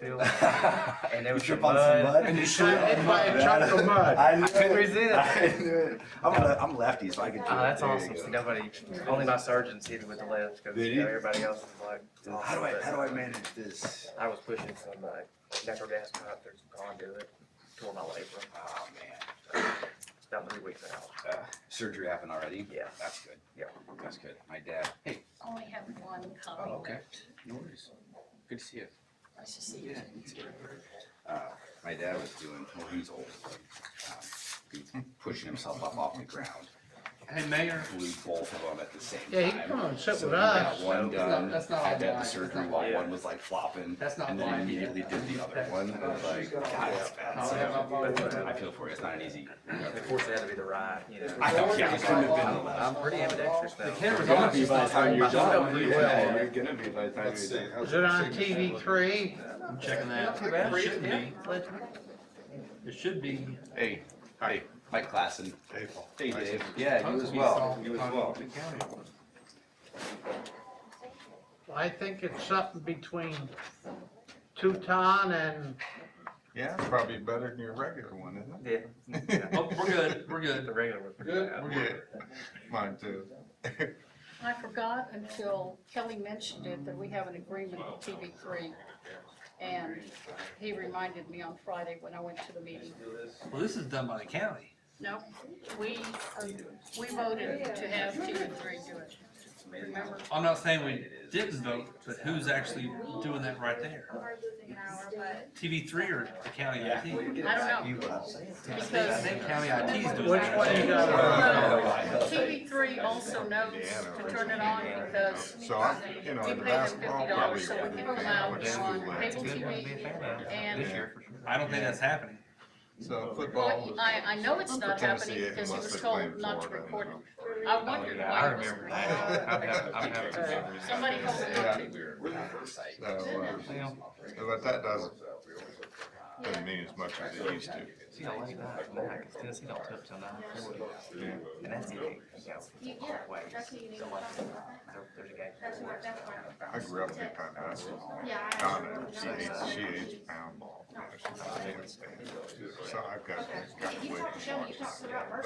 field, and there was trip some on some mud? and you slip Hit by a chunk of mud. I knew couldn't it. resist. I knew it. I'm lefty, so I could do it. Oh, that's There you awesome. go. See, nobody, only my surgeons hit me with the left because Did he? everybody else is like. How do I manage this? I was pushing some natural gas pipe through some conduit, tore my labrum. Oh man. About 3 weeks out. Surgery happened already? Yeah. That's good. Yeah. That's good. My dad. Hey. Only have one copy. Oh, okay. No worries. Good to see you. Nice to see you. My dad was doing, well, he's old. He's pushing himself up off the ground. Hey, Mayor. Blew both of them at the same time. Yeah, he can come and sit So with he got us. one done. That's not had to have the blind. surgery That's not while blind. one was like flopping. That's not and then blind. immediately did the other one. And I was like, God, that's bad. I'll So, have my I feel for you. It's not an easy. Of course, it had to be the right, you know. I know, yeah, it couldn't have been the I'm left. pretty ambidextrous now. The camera's You're on. gonna be by the time you're done. Yeah, Yeah, you're gonna be by the time you're done. Is it on TV3? I'm checking that. Not too bad. It shouldn't Yeah. be. It should be. Hey, hi, Mike Klassen. Hey, Paul. Hey, Dave. Yeah, you as well. You as well. I think it's something between Teuton and, Yeah, it's probably better than your regular one, isn't it? Yeah. Yeah. oh, we're good, we're The good. regular was pretty bad. We're Yeah, good. mine too. I forgot until Kelly mentioned it that we have an agreement with TV3. And he reminded me on Friday when I went to the meeting. Well, this is done by the county. No, we voted to have TV3 do it. Remember? I'm not saying we didn't vote, but who's actually doing that right there? TV3 or the county IT? I don't know. I Because think county IT is doing Which that. one you got? TV3 also knows to turn it on because So I, we in pay the them basketball, probably. $50 so we can allow wouldn't it on do that. cable TV and This year for sure. I don't think that's happening. So football. well, I know it's not Tennessee, happening because he unless was they told play not to Florida, record you it. know. I wondered I why it was remember recorded. that. I'm having Somebody told him not to. So, but that doesn't mean as much as it used to. See, I like that. Nah, 'cause Tennessee don't touch till 9:40. Yeah. And that's it. Wait. So like, there's a game. I grew up big time basketball. Donna, she hates pound ball. You know, she's not a big fan. So I've got to wait.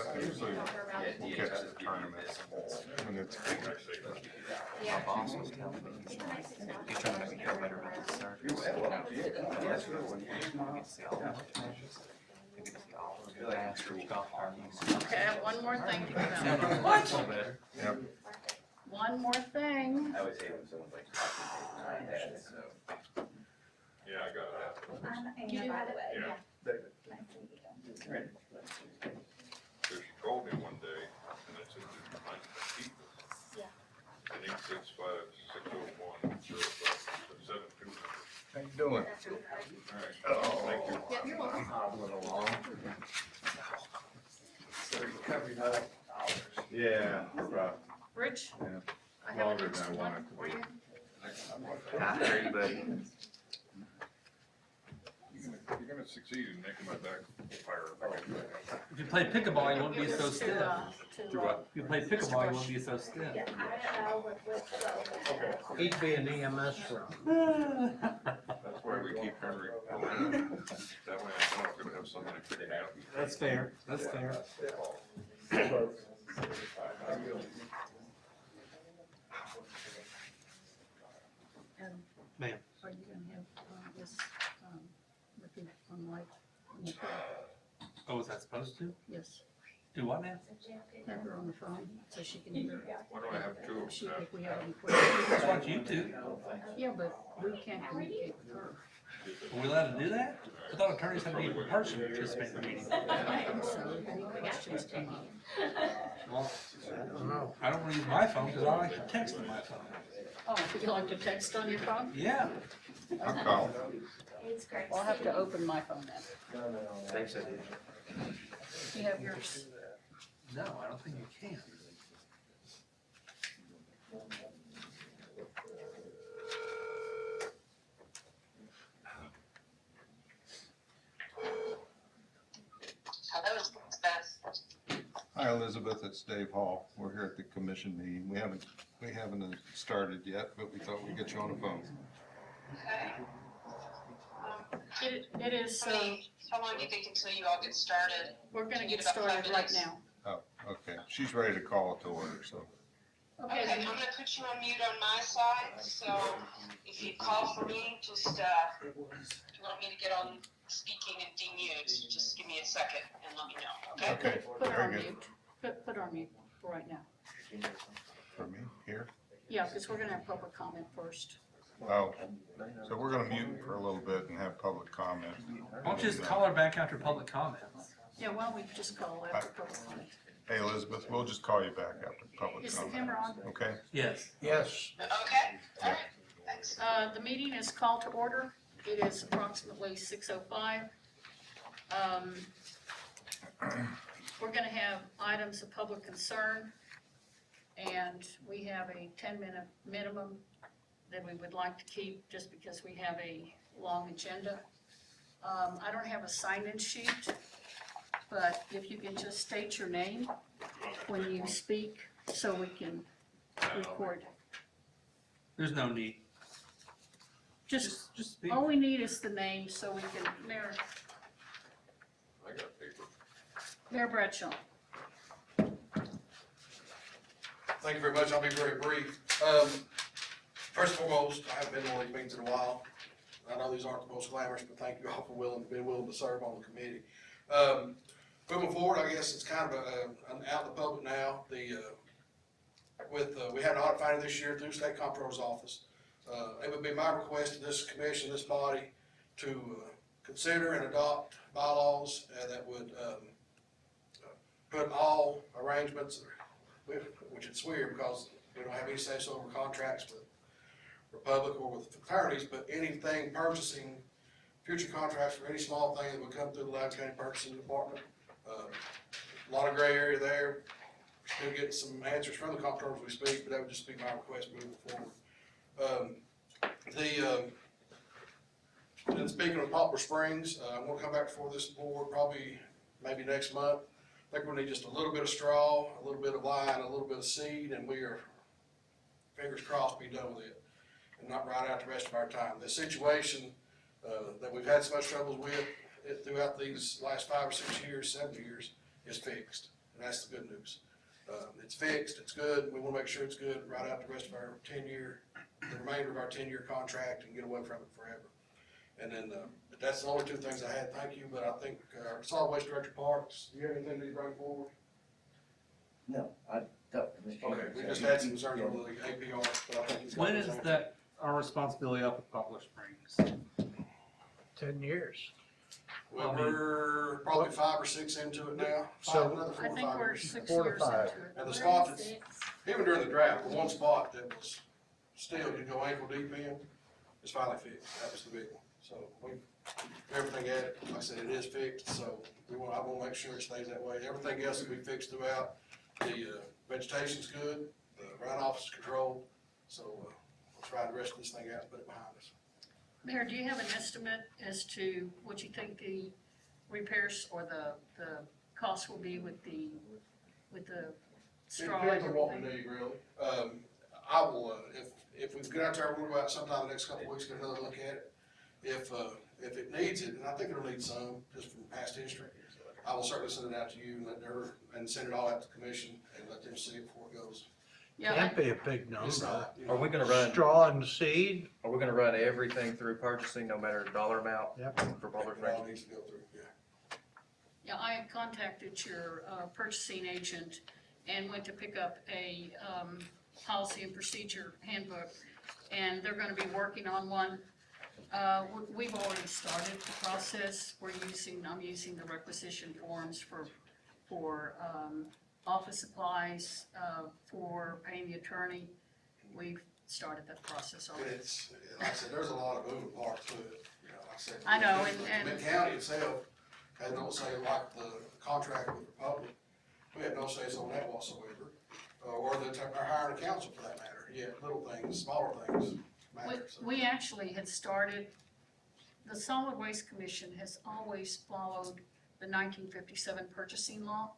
But usually we'll catch the tournaments when it's bigger. My boss was telling me, he's trying to make me feel better about this surgery. That's really what you get to see all the matches. You get to see all of the masters, golf tournaments. Okay, I have one more thing to Sound come like out. a little better. Yep. One more thing. I always hate when someone's like talking to my dad, so. Yeah, I got that. You do have it, yeah. So she called me one day, and I said, "I keep this." Yeah. And 865-601-0720. How you doing? All right, thank you. Yeah, you're welcome. Yeah, about Rich, Yeah. I have an Longer than extra I one wanted for you. I hear you, buddy. You're gonna succeed in making my back fire. If you play pickleball, you won't be Give so this stiff. to, If you play pickleball, you won't be so stiff. Yeah, I don't know what, He'd be an EMS rep. That's why we keep Henry. That way I know I'm gonna have somebody pick me up. That's fair, that's fair. Ma'am. Are you gonna have this, repeat on live? Oh, was that supposed to? Yes, Do what now? have her on the phone so she can hear. Why do I have two of She, them? if we have any That's questions. what you do. Yeah, but we can't communicate with her. Are we allowed to do that? I thought attorneys had to be in person to participate in the meeting. So if any questions come up. Well, I don't know. I don't use my phone because I like to text on my phone. Oh, you like to text on your phone? Yeah. I'll call. it's great. Well, I'll have to open my phone then. Thanks, I did. You have yours. No, I don't think you can. Hi Elizabeth, it's Dave Hall. We're here at the commission meeting. We haven't started yet, but we thought we'd get you on the phone. Okay. It is, How long do you think until you all get started? we're gonna You need get about 5 started right minutes? now. Oh, okay, she's ready to call it to order, so. Okay, I'm gonna put you on mute on my side, so if you call for me, just, if you want me to get on speaking and demute, just give me a second and let me know, okay? Okay, Put her on very good. mute. Put her on mute right now. For me, here? Yeah, because we're gonna have public comment first. Oh, so we're gonna mute for a little bit and have public comment. Why don't you just call her back after public comments? Yeah, why don't we just call after public comment? Hey, Elizabeth, we'll just call you back after public Is the comment. camera on? Okay? Yes. Yes. Okay, all right, thanks. The meeting is called to order. It is approximately 6:05. We're gonna have items of public concern, and we have a 10-minute minimum that we would like to keep, just because we have a long agenda. I don't have a sign-in sheet, but if you can just state your name when you speak, so we can record. There's no need. Just, Just speak. all we need is the name, so we can, Mayor I got paper. Bradshaw. Thank you very much. I'll be very brief. First and foremost, I haven't been to one of these meetings in a while. I know these aren't the most glamorous, but thank you all for being willing to serve on the committee. Moving forward, I guess it's kind of out in the public now. We had an audit finding this year through State Comptroller's Office. It would be my request to this commission, this body, to consider and adopt bylaws that would put all arrangements, which is weird because we don't have any say-so over contracts with Republic or with attorneys, but anything purchasing, future contracts for any small thing that would come through the Loudon County Purchasing Department. A lot of gray area there. Still getting some answers from the comptroller as we speak, but that would just be my request moving forward. And speaking of Poplar Springs, I'm gonna come back before this board probably maybe next month. I think we'll need just a little bit of straw, a little bit of lime, a little bit of seed, and we are, fingers crossed, be done with it and not ride out the rest of our time. The situation that we've had so much troubles with throughout these last 5 or 6 years, 7 years, is fixed, and that's the good news. It's fixed, it's good, we wanna make sure it's good right out the rest of our the remainder of our 10-year contract and get away from it forever. And then, that's the only 2 things I had, thank you, but I think our solid waste director Parks, do you have anything that you bring forward? No, I don't. Okay, we just had some concerns over the APR, but I think he's got When those is answered. that our responsibility up at Poplar Springs? 10 years. Well, we're probably 5 or 6 into it now, So- another 4 I or think 5 we're years. 6 4 to years 5. into it. And the spot that's, even during the drought, the one spot that was still, you go ankle deep in, is finally fixed, that was the big one. So everything at it, like I said, it is fixed, so I wanna make sure it stays that way. Everything else will be fixed throughout. The vegetation's good, the runoff is controlled, so we'll try the rest of this thing out and put it behind us. Mayor, do you have an estimate as to what you think the repairs or the cost will be with the It straw? depends and on what we everything? need, really. I will, if we get out there, we'll go out sometime the next couple of weeks, get another look at it. If it needs it, and I think it'll need some, just from past history, I will certainly send it out to you and let her, and send it all out to the commission and let them see it before it goes. Yeah, Can't be a big It's number. not, you Are know, we gonna run, Straw and seed, are we gonna run everything through purchasing, no matter dollar amount Yep. for Poplar it all Springs? needs to go through, yeah. yeah, I had contacted your purchasing agent and went to pick up a policy and procedure handbook, and they're gonna be working on one. We've already started the process. I'm using the requisition forms for office supplies, for paying the attorney. We've started that process already. It's, like I said, there's a lot of moving parts to it, you know, like I said. I know, The county itself had no say, like the contract with Republic, we had no say on that whatsoever. Or our hiring a council for that matter, yeah, little things, smaller things matter, so. We actually had started, the Solid Waste Commission has always followed the 1957 purchasing law.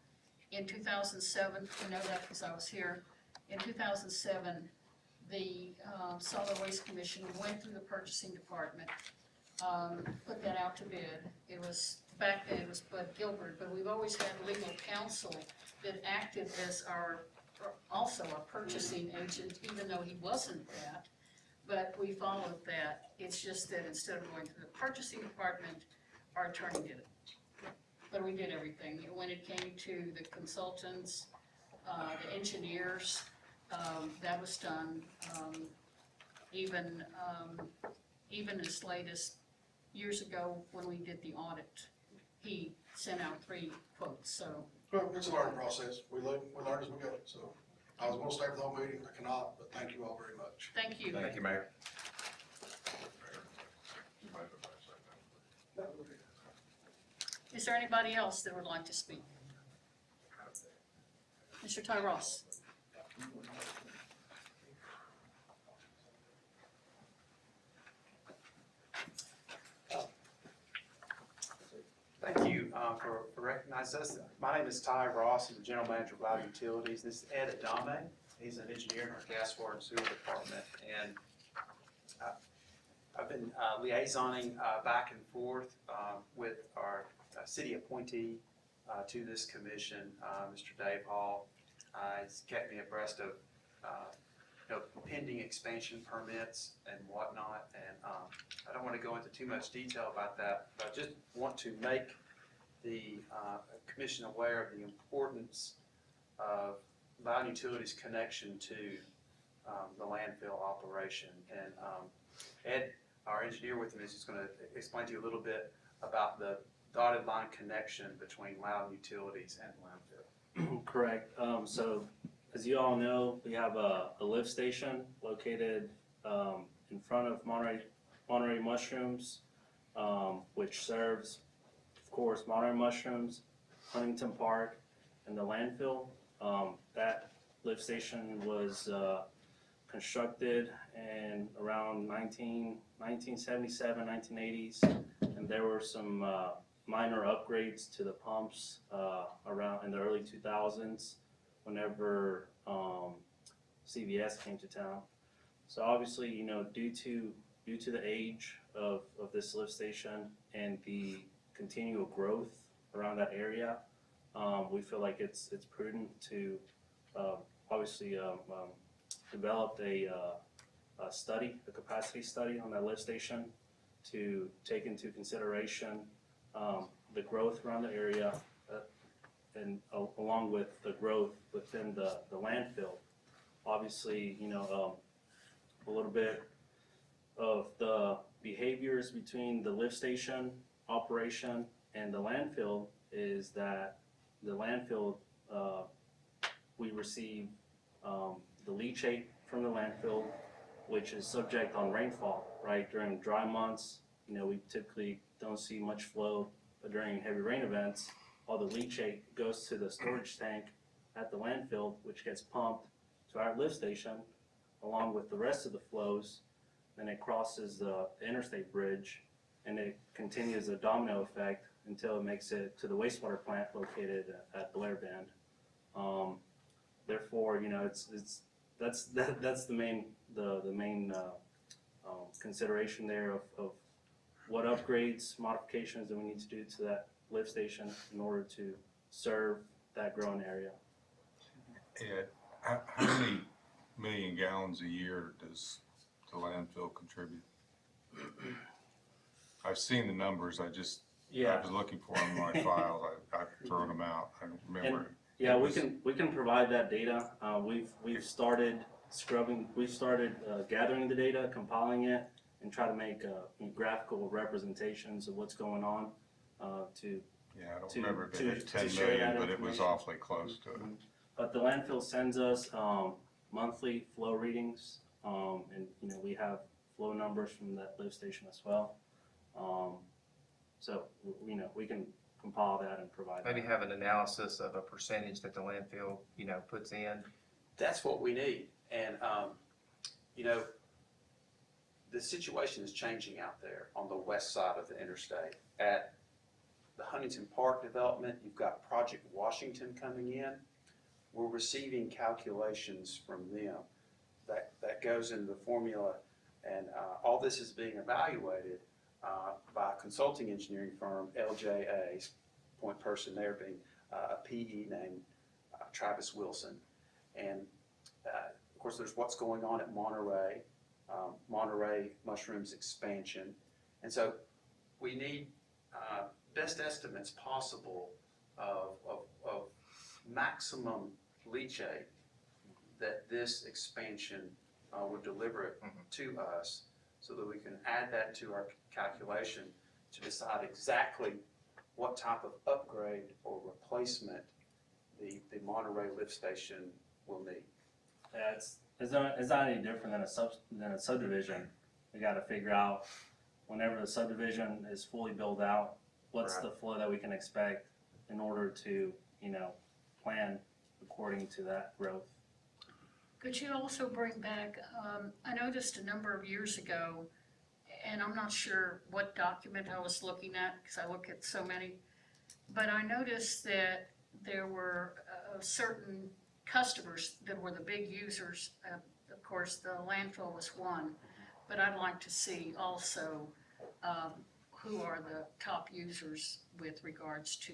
In 2007, I know that because I was here, in 2007, the Solid Waste Commission went through the purchasing department, put that out to bid. It was, back then it was Bud Gilbert, but we've always had legal counsel that acted as also a purchasing agent, even though he wasn't that. But we followed that. It's just that instead of going to the purchasing department, our attorney did it. But we did everything. When it came to the consultants, the engineers, that was done. Even as late as years ago when we did the audit, he sent out 3 quotes, so. Well, it's a learning process. We learn as we go, so. I was gonna stay for the whole meeting, I cannot, but thank you all very much. Thank you. Thank you, Mayor. Is there anybody else that would like to speak? Mr. Ty Ross. Thank you for recognizing us. My name is Ty Ross. I'm the General Manager of Loudon Utilities. This is Ed Adame. He's an engineer in our gas, water, and sewer department. And I've been liaisoning back and forth with our city appointee to this commission, Mr. Dave Hall. He's kept me abreast of pending expansion permits and whatnot. And I don't want to go into too much detail about that, but I just want to make the commission aware of the importance of Loudon Utilities' connection to the landfill operation. And Ed, our engineer with me, is just going to explain to you a little bit about the dotted line connection between Loudon Utilities and landfill. Correct. So as you all know, we have a lift station located in front of Monterey Mushrooms, which serves, of course, Monterey Mushrooms, Huntington Park, and the landfill. That lift station was constructed in around 1977, 1980s, and there were some minor upgrades to the pumps around in the early 2000s whenever CVS came to town. So obviously, due to the age of this lift station and the continual growth around that area, we feel like it's prudent to obviously develop a capacity study on that lift station to take into consideration the growth around the area and along with the growth within the landfill. Obviously, a little bit of the behaviors between the lift station operation and the landfill is that the landfill, we receive the leachate from the landfill, which is subject on rainfall, right? During dry months, we typically don't see much flow, but during heavy rain events, all the leachate goes to the storage tank at the landfill, which gets pumped to our lift station, along with the rest of the flows. Then it crosses the interstate bridge, and it continues a domino effect until it makes it to the wastewater plant located at Blair Bend. Therefore, that's the main consideration there of what upgrades, modifications that we need to do to that lift station in order to serve that growing area. Ed, how many million gallons a year does the landfill contribute? I've seen the numbers, I was looking for them in my files, I've thrown them out, I don't remember. Yeah, we can provide that data. We've started gathering the data, compiling it, and try to make graphical representations of what's going on. I don't remember if it hit to 10 share million, that but it was information. awfully close to it. But the landfill sends us monthly flow readings, and we have flow numbers from that lift station as well. So we can compile that and provide Maybe that. have an analysis of a percentage that the landfill, puts in. That's what we need. And, the situation is changing out there on the west side of the interstate. At the Huntington Park development, you've got Project Washington coming in. We're receiving calculations from them that goes into the formula, and all this is being evaluated by a consulting engineering firm, LJA, point person there being a PE named Travis Wilson. And of course, there's what's going on at Monterey, Monterey Mushrooms expansion. And so we need best estimates possible of maximum leachate that this expansion would deliver it to us, so that we can add that to our calculation to decide exactly what type of upgrade or replacement the Monterey lift station will need. Yeah, it's not any different than a subdivision. We gotta figure out, whenever the subdivision is fully built out, what's Right. the flow that we can expect in order to, plan according to that growth. Could you also bring back, I noticed a number of years ago, and I'm not sure what document I was looking at, because I look at so many, but I noticed that there were certain customers that were the big users. Of course, the landfill was one, but I'd like to see also who are the top users with regards to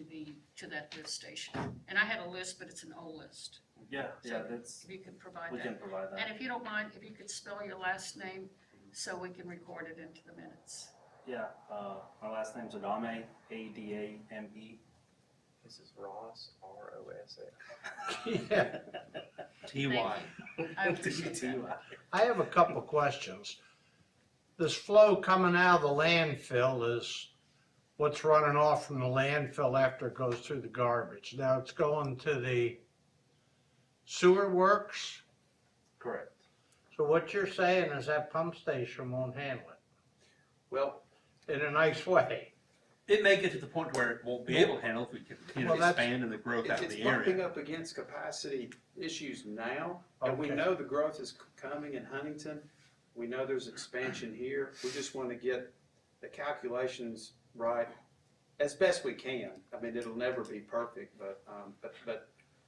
that lift station. And I had a list, but it's an old list. Yeah, So that's, if you could provide we that. can provide that. And if you don't mind, if you could spell your last name so we can record it into the minutes. Yeah, my last name's Adame, Adame. This is Ross, ROSS. Yeah. TY. Thank you. I appreciate that. I have a couple questions. This flow coming out of the landfill is what's running off from the landfill after it goes through the garbage. Now it's going to the sewer works. Correct. So what you're saying is that pump station won't handle it Well, in a nice way. It may get to the point where it won't be able to handle if we continue Well, to that's- expand and the growth out of it's the bumping area. up against capacity issues now, and we Okay. know the growth is coming in Huntington. We know there's expansion here. We just want to get the calculations right as best we can. I mean, it'll never be perfect, but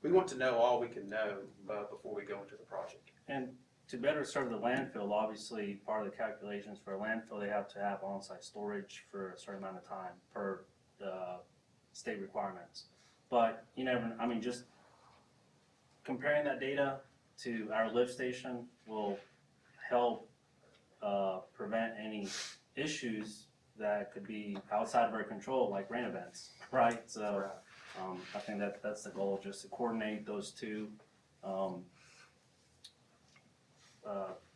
we want to know all we can know before we go into the project. And to better serve the landfill, obviously, part of the calculations for a landfill, they have to have on-site storage for a certain amount of time per state requirements. But just comparing that data to our lift station will help prevent any issues that could be outside of our control, like rain events, right? So I think that's the goal, just to coordinate those two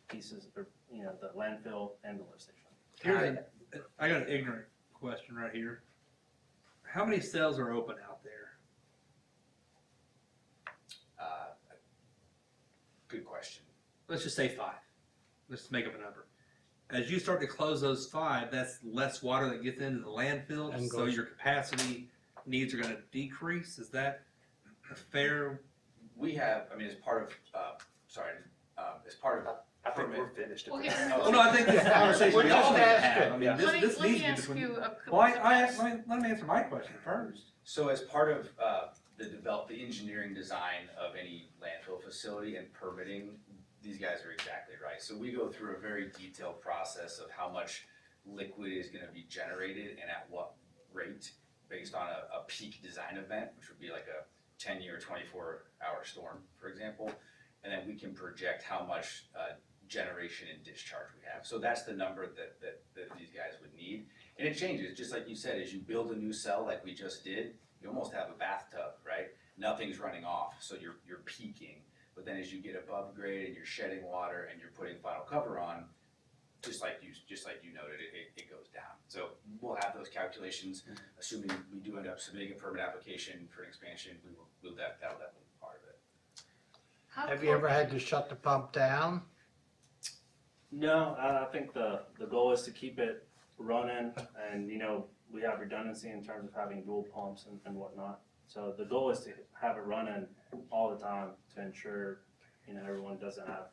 pieces, or the landfill and the lift station. I got an ignorant question right here. How many cells are open out there? Good question. Let's just say 5. Let's make up a number. As you start to close those 5, that's less water that gets into the landfill, And so goes- your capacity needs are going to decrease. Is that a fair? We have, as part of, as part of. I think we're finished. Well, here- Oh no, I think this is a conversation we all need to have. I mean, Yeah. this Let needs me to be ask between. you a Well, let me answer my question first. So as part of the engineering design of any landfill facility and permitting, these guys are exactly right. So we go through a very detailed process of how much liquid is gonna be generated and at what rate, based on a peak design event, which would be like a 10-year, 24-hour storm, for example. And then we can project how much generation and discharge we have. So that's the number that these guys would need. And it changes, just like you said, as you build a new cell like we just did, you almost have a bathtub, right? Nothing's running off, so you're peaking. But then as you get above grade and you're shedding water and you're putting final cover on, just like you noted, it goes down. So we'll have those calculations, assuming we do end up submitting a permit application for an expansion, that'll definitely be part of it. How Have you ever had to shut the pump down? No, I think the goal is to keep it running, and we have redundancy in terms of having dual pumps and whatnot. So the goal is to have it running all the time to ensure everyone doesn't have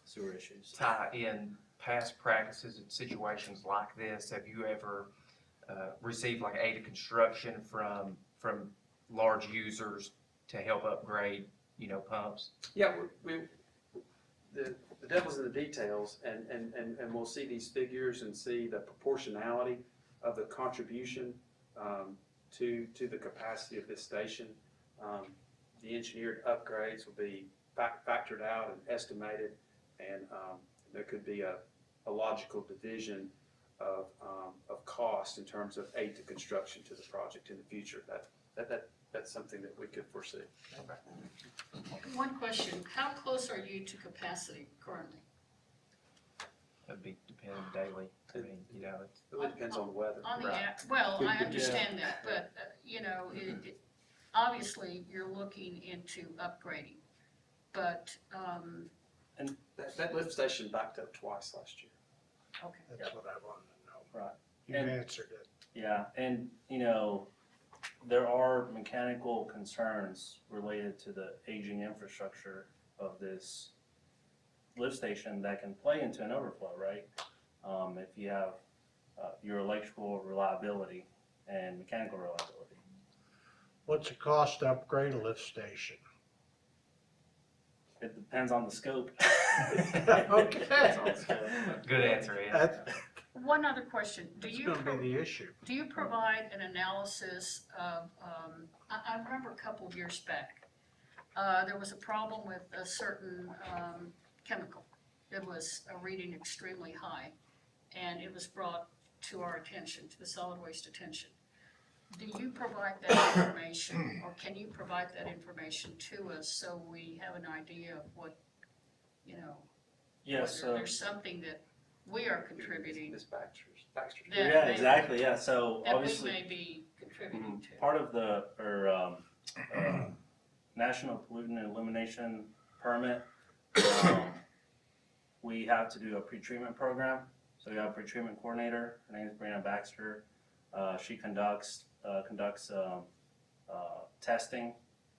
sewer issues. Ty, in past practices and situations like this, have you ever received like aid of construction from large users to help upgrade, pumps? Yeah, the devil's in the details, and we'll see these figures and see the proportionality of the contribution to the capacity of this station. The engineered upgrades will be factored out and estimated, and there could be a logical division of cost in terms of aid to construction to the project in the future. That's something that we could foresee. One question, how close are you to capacity currently? It'd be depending daily. I mean, you know, it's. It really depends on the weather. On the, Right. well, I Yeah. understand that, but, obviously, you're looking into upgrading, but, And that lift station backed up twice last year. okay. That's what I wanted to know. Right. You And- answered it. Yeah, and there are mechanical concerns related to the aging infrastructure of this lift station that can play into an overflow, right? If you have your electrical reliability and mechanical reliability. What's the cost to upgrade a lift station? It depends on the scope. Okay. Good answer, yeah. That's, One other question, that's gonna be the issue. do you provide an analysis of, I remember a couple of years back, there was a problem with a certain chemical. It was a reading extremely high, and it was brought to our attention, to the solid waste attention. Do you provide that information, or can you provide that information to us so we have an idea of what, Yes, whether there's something that we are contributing This Baxter's. that yeah, may- exactly, yeah, so that we obviously. may be contributing to? Part of the, National Pollutant Elimination Permit, we have to do a pretreatment program. So we have a pretreatment coordinator, her name is Brianna Baxter. She conducts testing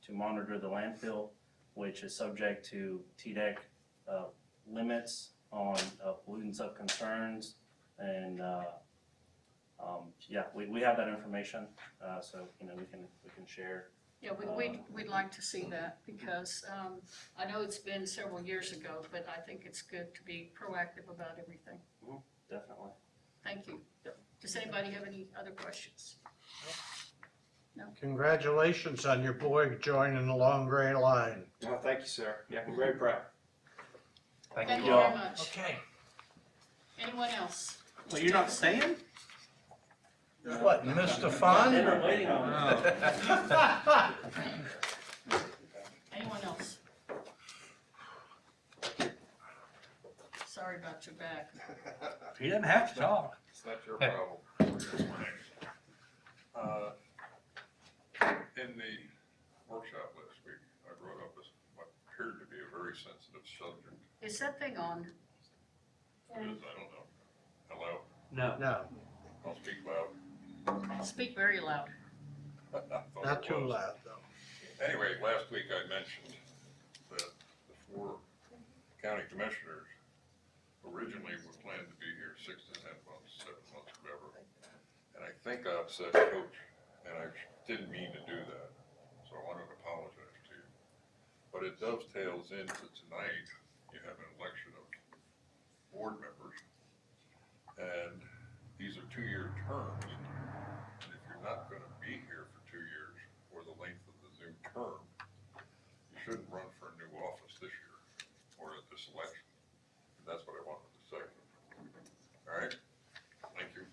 to monitor the landfill, which is subject to TDEC limits on pollutants of concerns. And we have that information, so we can share. Yeah, we'd like to see that, because I know it's been several years ago, but I think it's good to be proactive about everything. Definitely. Thank you. Does anybody have any other questions? Congratulations on your boy joining the Long Gray Line. Oh, thank you, sir. Yeah, I'm very proud. Thank Thank you you all. very much. Okay. Anyone else? So you're not staying? What, missed the fun? Dinner waiting on me. Anyone else? Sorry about your back. He doesn't have to talk. It's not your problem. In the workshop last week, I brought up what appeared to be a very sensitive subject. Is that thing on? What it is, I don't know. Hello? No. No, I'll speak loud. Speak very loud. I thought not it too was. loud though. Anyway, last week I mentioned that the 4 county commissioners originally were planned to be here 6 to 10 months, 7 months, whatever. And I think I upset Coach, and I didn't mean to do that, so I wanted to apologize to you. But it dovetails into tonight, you have an election of board members, and these are 2-year terms. And if you're not gonna be here for 2 years, or the length of the new term, you shouldn't run for a new office this year, or at this election. And that's what I wanted to say. All right? Thank you.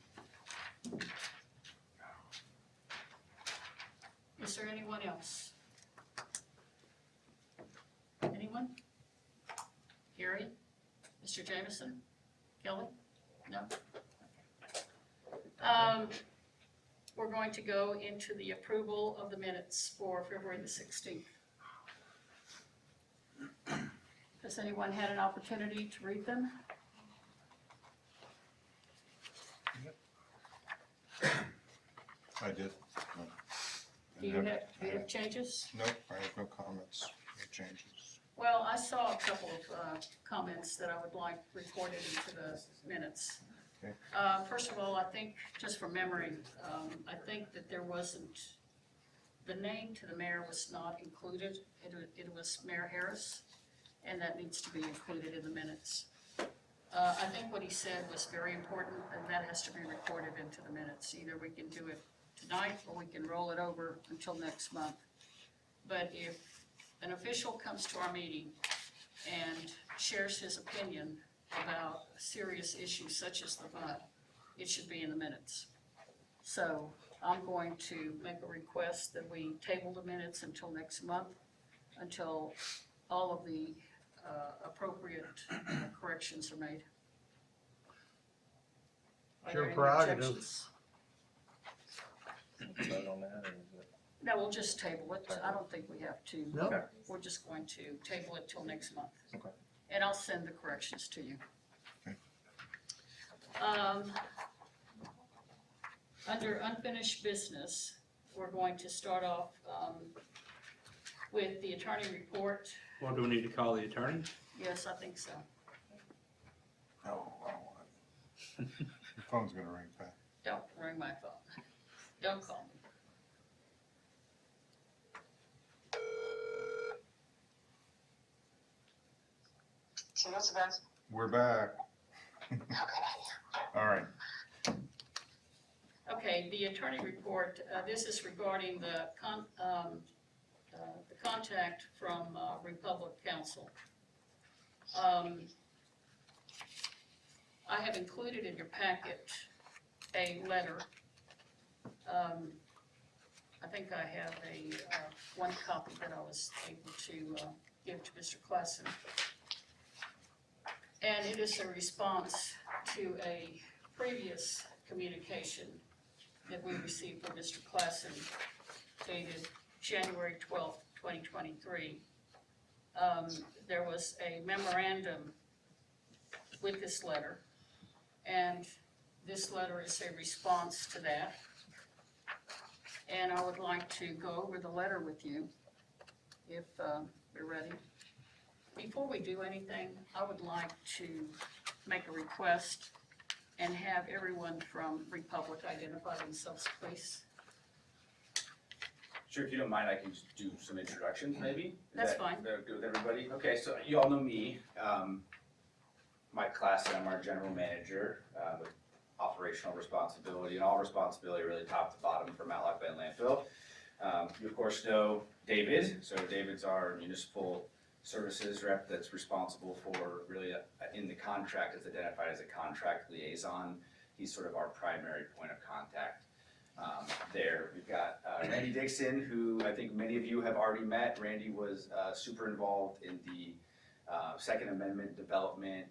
Is there anyone else? Anyone? Gary? Mr. Jameson? Kelly? No? We're going to go into the approval of the minutes for February the 16th. Has anyone had an opportunity to read them? I did. Do you have changes? Nope, I have no comments, no changes. Well, I saw a couple of comments that I would like recorded into the minutes. Okay. First of all, I think, just from memory, I think that there wasn't, the name to the mayor was not included. It was Mayor Harris, and that needs to be included in the minutes. I think what he said was very important, and that has to be recorded into the minutes. Either we can do it tonight, or we can roll it over until next month. But if an official comes to our meeting and shares his opinion about serious issues such as the fund, it should be in the minutes. So I'm going to make a request that we table the minutes until next month, until all of the appropriate corrections are made. Are there Your any prerogative. objections? Vote on that, or is it? No, we'll just table it. I don't think we have to. No. Okay. We're just going to table it till next month. Okay. And I'll send the corrections to you. Okay. Under unfinished business, we're going to start off with the attorney report. Well, do we need to call the attorney? Yes, I think so. No, I don't want it. Your phone's gonna ring back. Don't ring my phone. Don't call me. So what's the best? We're back. Okay. All right. Okay, the attorney report, this is regarding the contact from Republic Counsel. I have included in your packet a letter. I think I have one copy that I was able to give to Mr. Klassen. And it is a response to a previous communication that we received from Mr. Klassen dated January 12th, 2023. There was a memorandum with this letter, and this letter is a response to that. And I would like to go over the letter with you, if you're ready. Before we do anything, I would like to make a request and have everyone from Republic identify themselves, please. Sure, if you don't mind, I can just do some introductions, maybe? Is That's that- fine. Is that good with everybody? Okay, so you all know me, Mike Klassen, I'm our general manager, with operational responsibility and all responsibility really top to bottom for Matlock Bend Landfill. You of course know David, so David's our municipal services rep that's responsible for really, in the contract, is identified as a contract liaison. He's sort of our primary point of contact there. We've got Randy Dixon, who I think many of you have already met. Randy was super involved in the Second Amendment development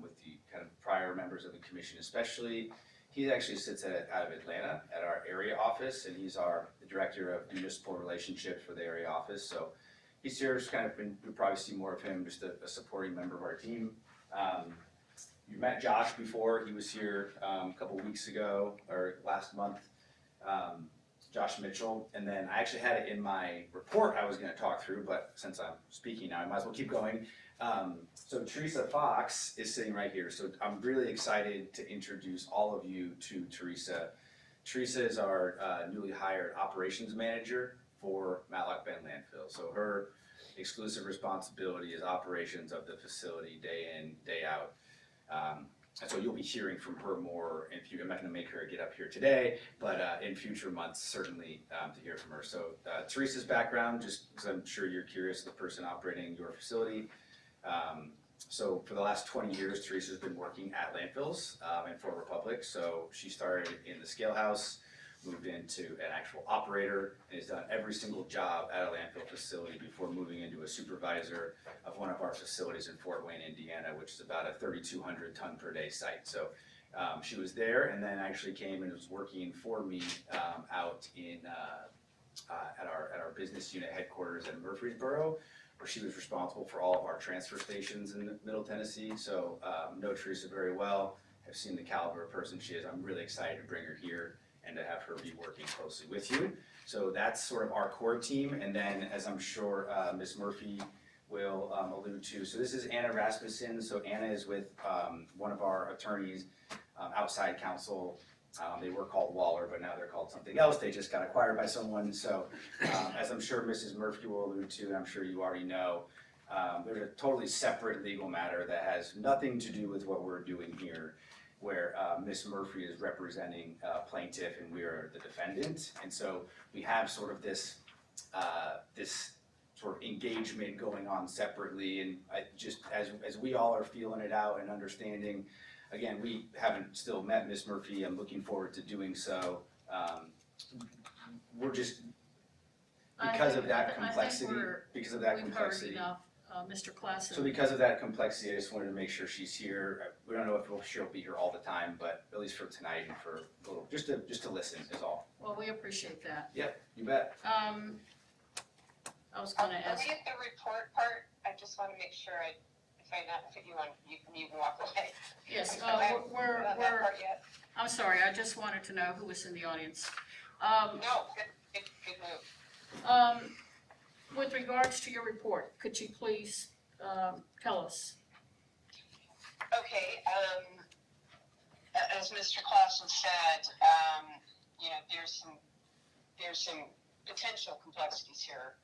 with the kind of prior members of the commission especially. He actually sits out of Atlanta at our area office, and he's our director of municipal relationships for the area office. So he serves kind of, you'll probably see more of him, just a supporting member of our team. You met Josh before, he was here a couple weeks ago, or last month, Josh Mitchell. And then I actually had it in my report I was gonna talk through, but since I'm speaking now, I might as well keep going. So Teresa Fox is sitting right here. So I'm really excited to introduce all of you to Teresa. Teresa is our newly hired operations manager for Matlock Bend Landfill. So her exclusive responsibility is operations of the facility day in, day out. And so you'll be hearing from her more in future. I'm not gonna make her get up here today, but in future months, certainly to hear from her. So Teresa's background, just because I'm sure you're curious, the person operating your facility. So for the last 20 years, Teresa's been working at landfills and for Republic. So she started in the scale house, moved into an actual operator, and has done every single job at a landfill facility before moving into a supervisor of one of our facilities in Fort Wayne, Indiana, which is about a 3,200 ton per day site. So she was there, and then actually came and was working for me out in at our business unit headquarters in Murfreesboro, where she was responsible for all of our transfer stations in Middle Tennessee. So know Teresa very well. I've seen the caliber of person she is. I'm really excited to bring her here and to have her be working closely with you. So that's sort of our core team. And then, as I'm sure Ms. Murphy will allude to, so this is Anna Rasmussen. So Anna is with one of our attorneys, outside counsel. They were called Waller, but now they're called something else. They just got acquired by someone. So as I'm sure Mrs. Murphy will allude to, and I'm sure you already know, There's a totally separate legal matter that has nothing to do with what we're doing here, where Ms. Murphy is representing plaintiff and we are the defendant. And so we have sort of this sort of engagement going on separately, and I just, as we all are feeling it out and understanding, again, we haven't still met Ms. Murphy, I'm looking forward to doing so. We're just, because of that complexity, We've heard enough, Mr. Klassen. so because of that complexity, I just wanted to make sure she's here. We don't know if she'll be here all the time, but at least for tonight and for a little, just to listen is all. Well, we appreciate that. Yep, you bet. I was gonna Are ask, we at the report part? I just want to make sure if I not put you on, you can walk away. yes, I haven't we're, done that part yet. I'm sorry, I just wanted to know who was in the audience. No, good move. With regards to your report, could you please, tell us? Okay, as Mr. Clausen said, you know, there's some potential complexities here.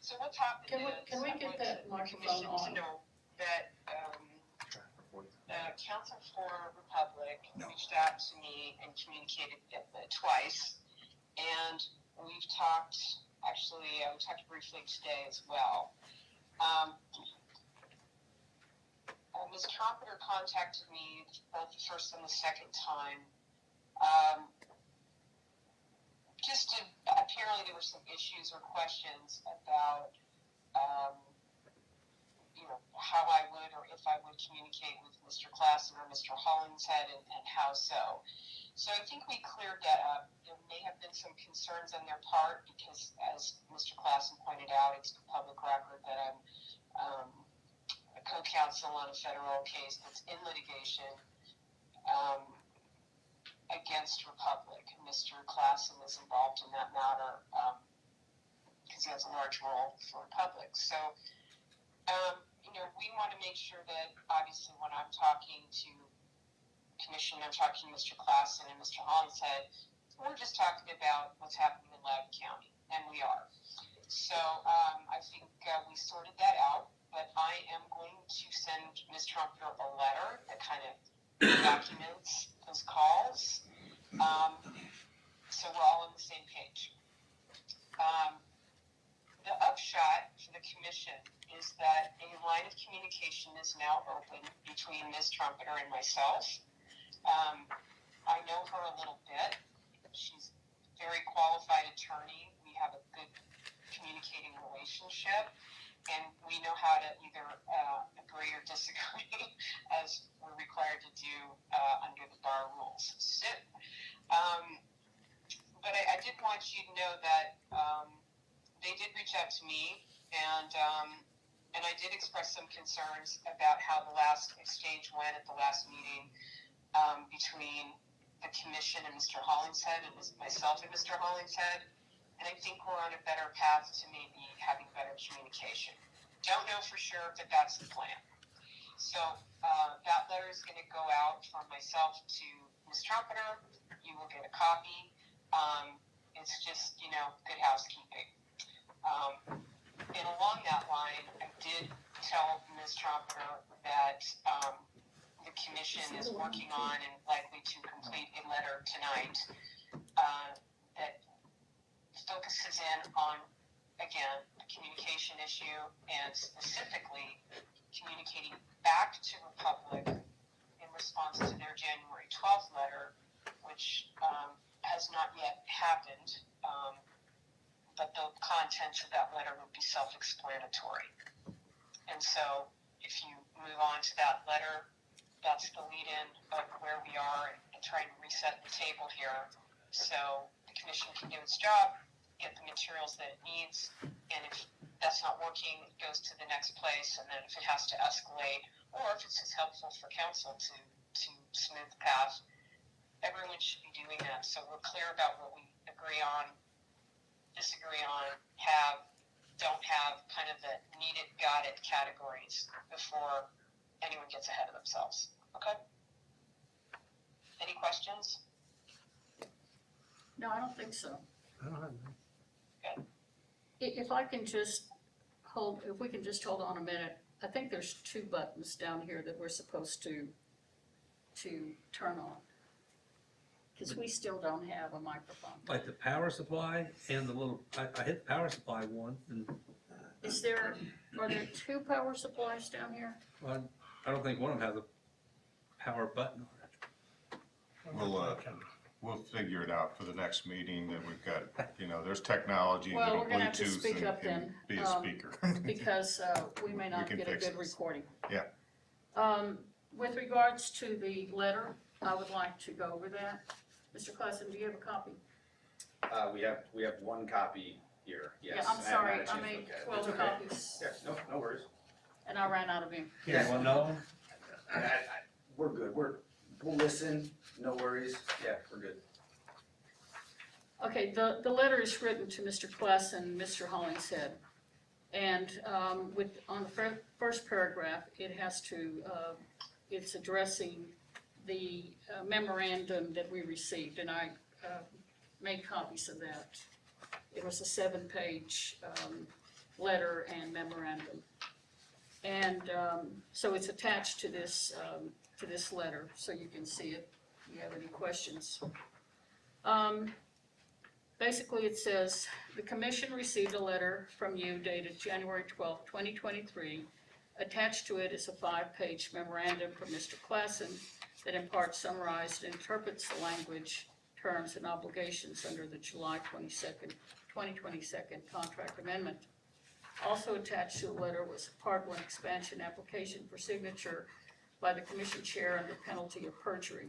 So what's happened is. Can we get that microphone on? To know that, Council for Republic reached out to me and communicated twice. And we've talked, actually, we talked briefly today as well. Ms. Trumpeter contacted me both the first and the second time. Apparently there were some issues or questions about, you know, how I would or if I would communicate with Mr. Klassen or Mr. Hollingshead and how so. So I think we cleared that up. There may have been some concerns on their part because, as Mr. Klassen pointed out, it's a public record that I'm a co-counsel on a federal case that's in litigation against Republic. Mr. Klassen is involved in that matter because he has a large role for Republic. So, you know, we want to make sure that obviously when I'm talking to Commission, I'm talking to Mr. Klassen and Mr. Hollingshead, we're just talking about what's happening in Loudon County, and we are. So I think we sorted that out, but I am going to send Ms. Trumpeter a letter that kind of documents those calls, so we're all on the same page. The upshot for the commission is that a line of communication is now open between Ms. Trumpeter and myself. I know her a little bit. She's a very qualified attorney. We have a good communicating relationship, and we know how to either agree or disagree as we're required to do under the bar rules. So, but I did want you to know that they did reach out to me, and I did express some concerns about how the last exchange went at the last meeting between the commission and Mr. Hollingshead and myself and Mr. Hollingshead. And I think we're on a better path to maybe having better communication. Don't know for sure, but that's the plan. So that letter is going to go out from myself to Ms. Trumpeter. You will get a copy. It's just, you know, good housekeeping. And along that line, I did tell Ms. Trumpeter that the commission is working on and likely to complete a letter tonight that focuses in on, again, the communication issue and specifically communicating back to Republic in response to their January 12th letter, which has not yet happened, but the contents of that letter would be self-explanatory. And so if you move on to that letter, that's the lead-in of where we are and trying to reset the table here so the commission can do its job, get the materials that it needs, and if that's not working, it goes to the next place, and then if it has to escalate, or if it's just helpful for council to smooth the path, everyone should be doing that. So we're clear about what we agree on, disagree on, have, don't have, kind of the need it, got it categories before anyone gets ahead of themselves. Okay? Any questions? No, I don't think so. I don't have If I can just if we can just hold on a minute, I think there's two buttons down here that we're supposed to turn on. Because we still don't have a microphone. Like the power supply and the little, I hit the power supply one, and Are there two power supplies down here? I don't think one of them has a power button on it. We'll figure it out for the next meeting that we've got, there's technology Well, that'll we're gonna have to Bluetooth speak up and then, be a speaker. Because we may not can get a fix good this. recording. Yeah. With regards to the letter, I would like to go over that. Mr. Clausen, do you have a copy? We have one copy here, yes. Yeah, I'm I haven't sorry, had a chance I to made look at it. 12 It's okay. copies, Yeah, no worries. and I ran out of ink. Here, you want another one? We're good, we'll listen, no worries, yeah, we're good. Okay, the letter is written to Mr. Clausen, Mr. Hollingshead. And on the first paragraph, it has to, it's addressing the memorandum that we received, and I made copies of that. It was a 7-page letter and memorandum. And so it's attached to this letter, so you can see it if you have any questions. Basically, it says, the commission received a letter from you dated January 12, 2023. Attached to it is a 5-page memorandum from Mr. Clausen that in part summarized and interprets the language, terms, and obligations under the July 22nd, 2022 contract amendment. Also attached to the letter was a Part 1 expansion application for signature by the commission chair under penalty of perjury.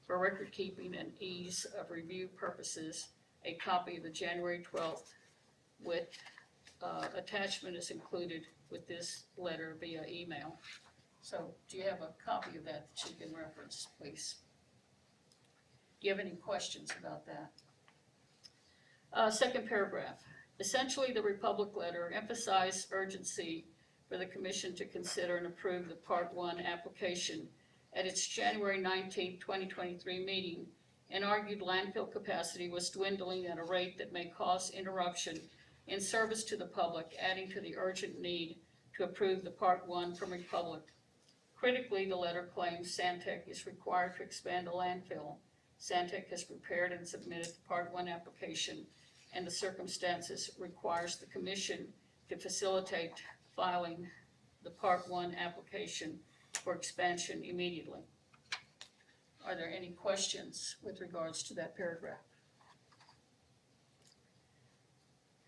For record keeping and ease of review purposes, a copy of the January 12th with attachment is included with this letter via email. So do you have a copy of that you can reference, please? Do you have any questions about that? Second paragraph. Essentially, the Republic letter emphasized urgency for the commission to consider and approve the Part 1 application at its January 19, 2023 meeting, and argued landfill capacity was dwindling at a rate that may cause interruption in service to the public, adding to the urgent need to approve the Part 1 from Republic. Critically, the letter claims Santec is required to expand the landfill. Santec has prepared and submitted the Part 1 application, and the circumstances requires the commission to facilitate filing the Part 1 application for expansion immediately. Are there any questions with regards to that paragraph?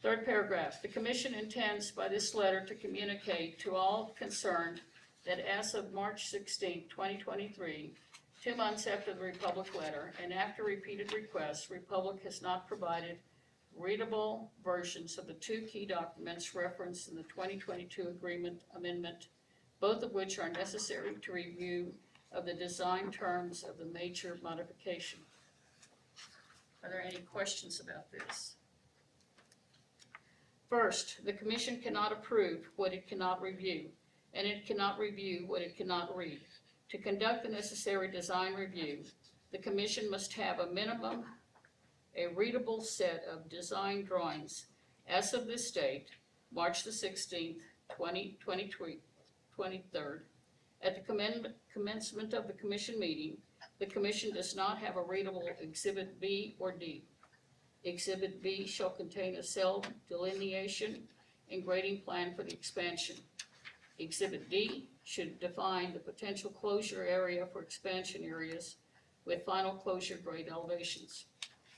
Third paragraph, the commission intends by this letter to communicate to all concerned that as of March 16, 2023, 2 months after the Republic letter and after repeated requests, Republic has not provided readable versions of the 2 key documents referenced in the 2022 agreement amendment, both of which are necessary to review of the design terms of the major modification. Are there any questions about this? First, the commission cannot approve what it cannot review, and it cannot review what it cannot read. To conduct the necessary design review, the commission must have a minimum, a readable set of design drawings as of this date, March the 16th, 2023, 23rd. At the commencement of the commission meeting, the commission does not have a readable Exhibit B or D. Exhibit B shall contain a cell delineation and grading plan for the expansion. Exhibit D should define the potential closure area for expansion areas with final closure grade elevations.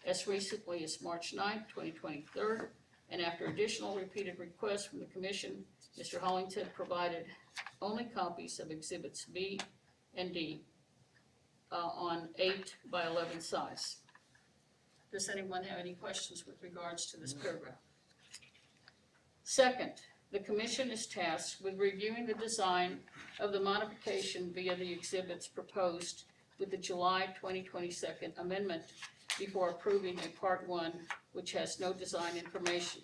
As recently as March 9th, 2023, and after additional repeated requests from the commission, Mr. Hollington provided only copies of Exhibits B and D on 8 by 11 size. Does anyone have any questions with regards to this paragraph? Second, the commission is tasked with reviewing the design of the modification via the exhibits proposed with the July 2022 amendment before approving a Part 1 which has no design information.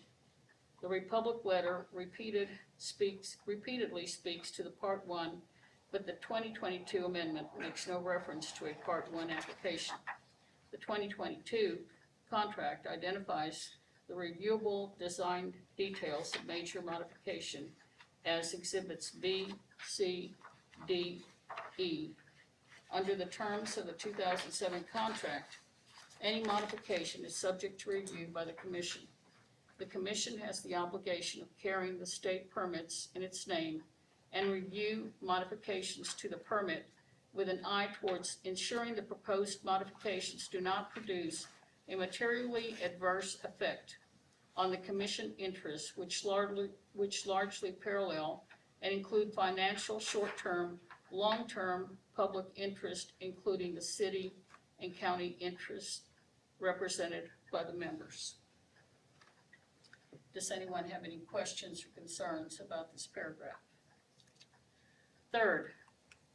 The Republic letter repeatedly speaks to the Part 1, but the 2022 amendment makes no reference to a Part 1 application. The 2022 contract identifies the reviewable design details of major modification as exhibits B, C, D, E. Under the terms of the 2007 contract, any modification is subject to review by the commission. The commission has the obligation of carrying the state permits in its name and review modifications to the permit with an eye towards ensuring the proposed modifications do not produce a materially adverse effect on the commission interests which largely parallel and include financial, short-term, long-term public interest, including the city and county interests represented by the members. Does anyone have any questions or concerns about this paragraph? Third,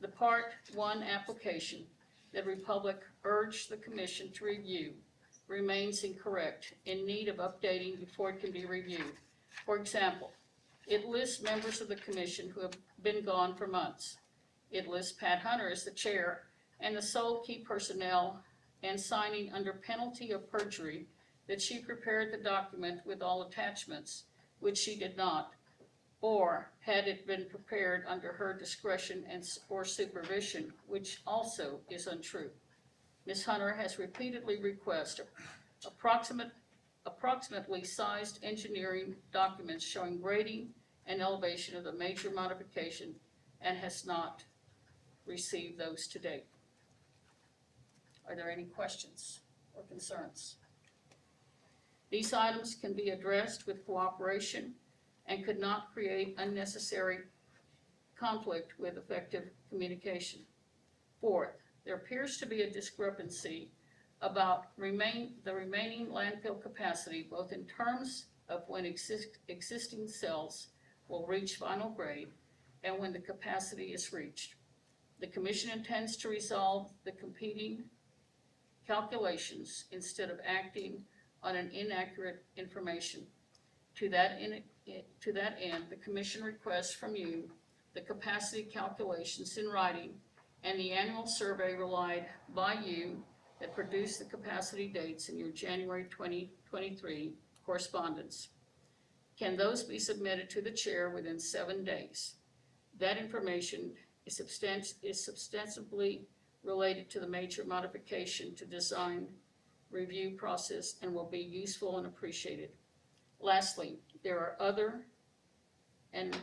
the Part 1 application that Republic urged the Commission to review remains incorrect, in need of updating before it can be reviewed. For example, it lists members of the Commission who have been gone for months. It lists Pat Hunter as the chair and the sole key personnel, and signing under penalty of perjury that she prepared the document with all attachments, which she did not, or had it been prepared under her discretion or supervision, which also is untrue. Ms. Hunter has repeatedly requested approximately sized engineering documents showing grading and elevation of the major modification and has not received those to date. Are there any questions or concerns? These items can be addressed with cooperation and could not create unnecessary conflict with effective communication. Fourth, there appears to be a discrepancy about the remaining landfill capacity, both in terms of when existing cells will reach final grade and when the capacity is reached. The Commission intends to resolve the competing calculations instead of acting on an inaccurate information. To that end, the Commission requests from you the capacity calculations in writing and the annual survey relied by you that produced the capacity dates in your January 2023 correspondence. Can those be submitted to the chair within 7 days? That information is substantially related to the major modification to design review process and will be useful and appreciated. Lastly, there are other and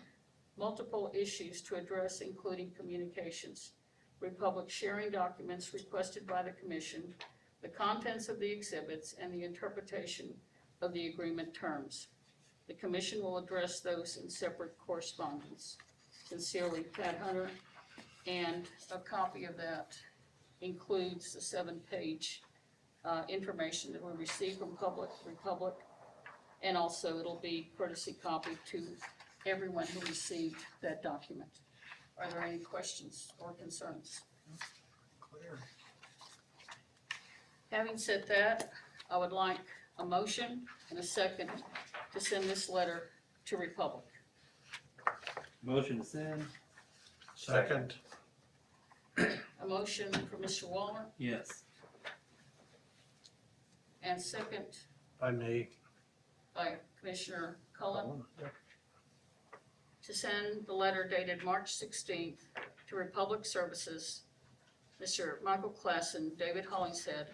multiple issues to address, including communications, Republic sharing documents requested by the Commission, the contents of the exhibits, and the interpretation of the agreement terms. The Commission will address those in separate correspondence. Sincerely, Pat Hunter, and a copy of that includes the 7-page information that we received from Republic, and also it'll be courtesy copy to everyone who received that document. Are there any questions or concerns? Clear. Having said that, I would like a motion and a second to send this letter to Republic. Motion to send? Second. A motion for Mr. Waller Yes. and second By me. by Commissioner Cullen to send the letter dated March 16th to Republic Services, Mr. Michael Klassen, David Hollingshead,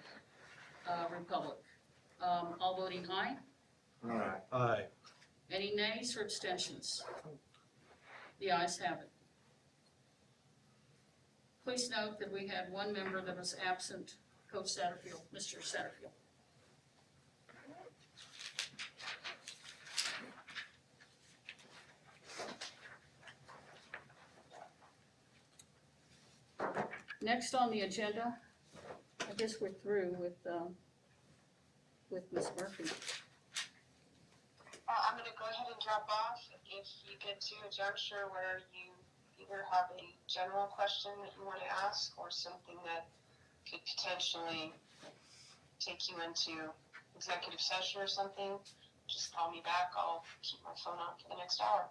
Republic. All voting aye. Aye. Any nays or abstentions? The ayes have it. Please note that we had one member that was absent, Coach Satterfield, Mr. Satterfield. Next on the agenda, I guess we're through with Ms. Murphy. I'm gonna go ahead and drop off. If you get to a juncture where you either have a general question that you wanna ask or something that could potentially take you into executive session or something, just call me back. I'll keep my phone on for the next hour.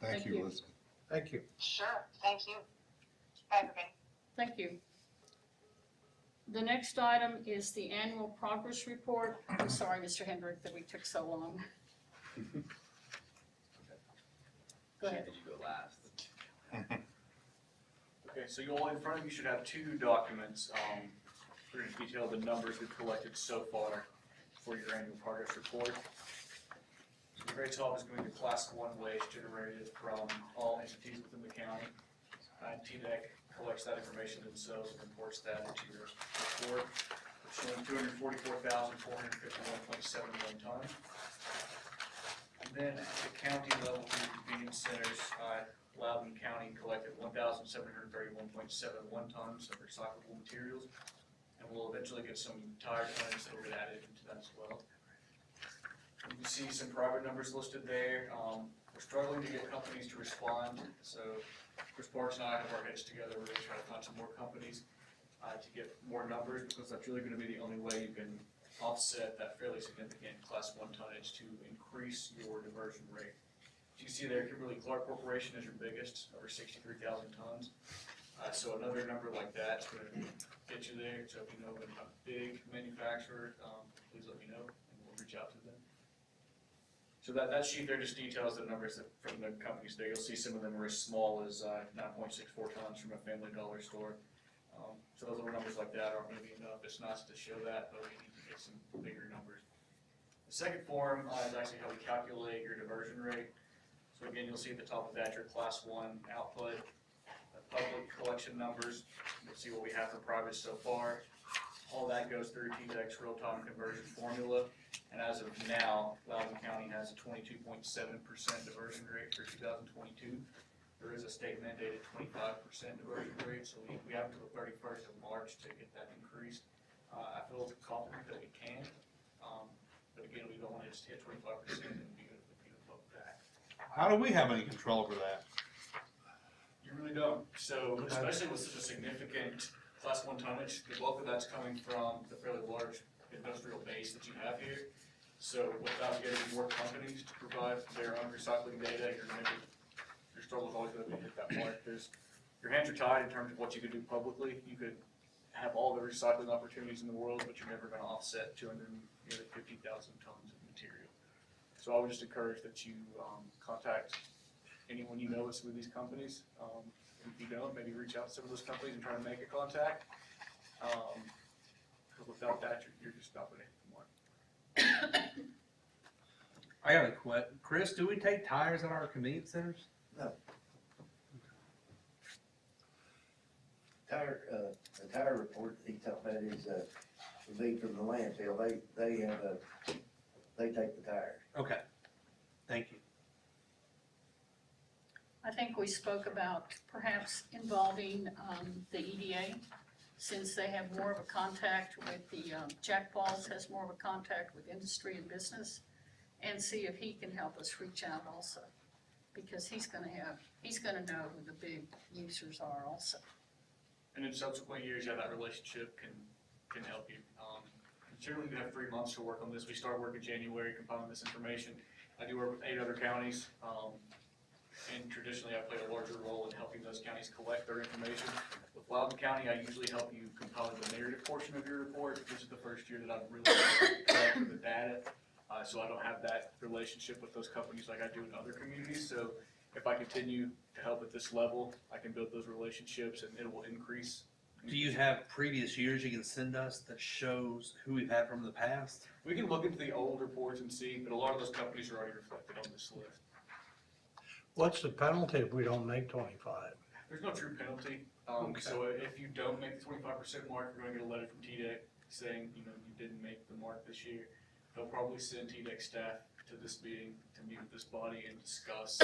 Thank you. Elizabeth. Thank you. Sure, thank you. Bye, everybody. Thank you. The next item is the annual progress report. I'm sorry, Mr. Hendrick, that we took so long. Go ahead. Did you go last? Okay, so you all in front of you should have two documents, that detail the numbers we've collected so far for your annual progress report. So the very top is going to be Class 1 waste generated from all entities within the county. TDEC collects that information themselves and reports that into your report, showing 244,451.71 tons. And then at the county level, for your convenience centers, Loudon County collected 1,731.71 tons of recyclable materials, and we'll eventually get some tire tonnage that will get added into that as well. You can see some private numbers listed there. We're struggling to get companies to respond, so Chris Parks and I have our heads together. We're going to try to find some more companies to get more numbers, because that's really going to be the only way you can offset that fairly significant Class 1 tonnage to increase your diversion rate. As you see there, Kimberly-Clark Corporation is your biggest, over 63,000 tons. So another number like that's going to get you there. So if you know a big manufacturer, please let me know and we'll reach out to them. So that sheet there just details the numbers that, from the companies there. You'll see some of them are as small as 9.64 tons from a Family Dollar store. So those little numbers like that aren't going to be enough. It's nice to show that, but we need to get some bigger numbers. The second form is actually how we calculate your diversion rate. So again, you'll see at the top of that your Class 1 output, public collection numbers. You'll see what we have for private so far. All that goes through TDEC's real-time conversion formula. And as of now, Loudon County has a 22.7% diversion rate for 2022. There is a state mandated 25% diversion rate, so we have until the 31st of March to get that increased. I feel confident that we can, but again, we don't want to just hit 25% and be above that. How do we have any control over that? You really don't. So especially with such a significant Class 1 tonnage, the bulk of that's coming from the fairly large industrial base that you have here. So without getting more companies to provide their own recycling data, your struggle is always going to be to hit that mark. Your hands are tied in terms of what you could do publicly. You could have all the recycling opportunities in the world, but you're never going to offset 250,000 tons of material. So I would just encourage that you contact anyone you know with some of these companies. If you don't, maybe reach out to some of those companies and try to make a contact. Because without that, you're just not going to hit the mark. I got a question. Chris, do we take tires at our convenience centers? No. The tire report that he talked about is, would be from the landfill. They take the tires. Okay, thank you. I think we spoke about perhaps involving the EDA, since they have more of a contact with the, Jack Balls has more of a contact with industry and business, and see if he can help us reach out also, because he's gonna know who the big users are also. And in subsequent years, yeah, that relationship can help you. Generally, we have 3 months to work on this. We start work in January, compiling this information. I do work with 8 other counties, and traditionally I play a larger role in helping those counties collect their information. With Loudon County, I usually help you compile the narrative portion of your report. This is the first year that I've really collected the data, so I don't have that relationship with those companies like I do in other communities. So if I continue to help at this level, I can build those relationships and it will increase. Do you have previous years you can send us that shows who we've had from the past? We can look into the old reports and see, but a lot of those companies are already reflected on this list. What's the penalty if we don't make 25? There's no true penalty. Okay. So if you don't make the 25% mark, you're gonna get a letter from TDEC saying, you didn't make the mark this year. They'll probably send TDEC staff to this meeting to meet with this body and discuss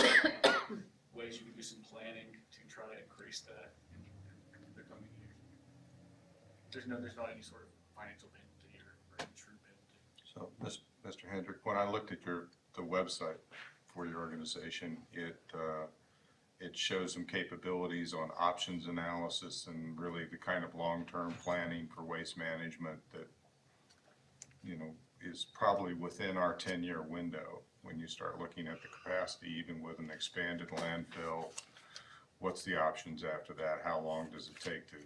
ways you can do some planning to try to increase that in the coming year. There's not any sort of financial penalty here or any true penalty. So, Mr. Hendrick, when I looked at the website for your organization, it shows some capabilities on options analysis and really the kind of long-term planning for waste management that, is probably within our 10-year window. When you start looking at the capacity, even with an expanded landfill, what's the options after that? How long does it take to,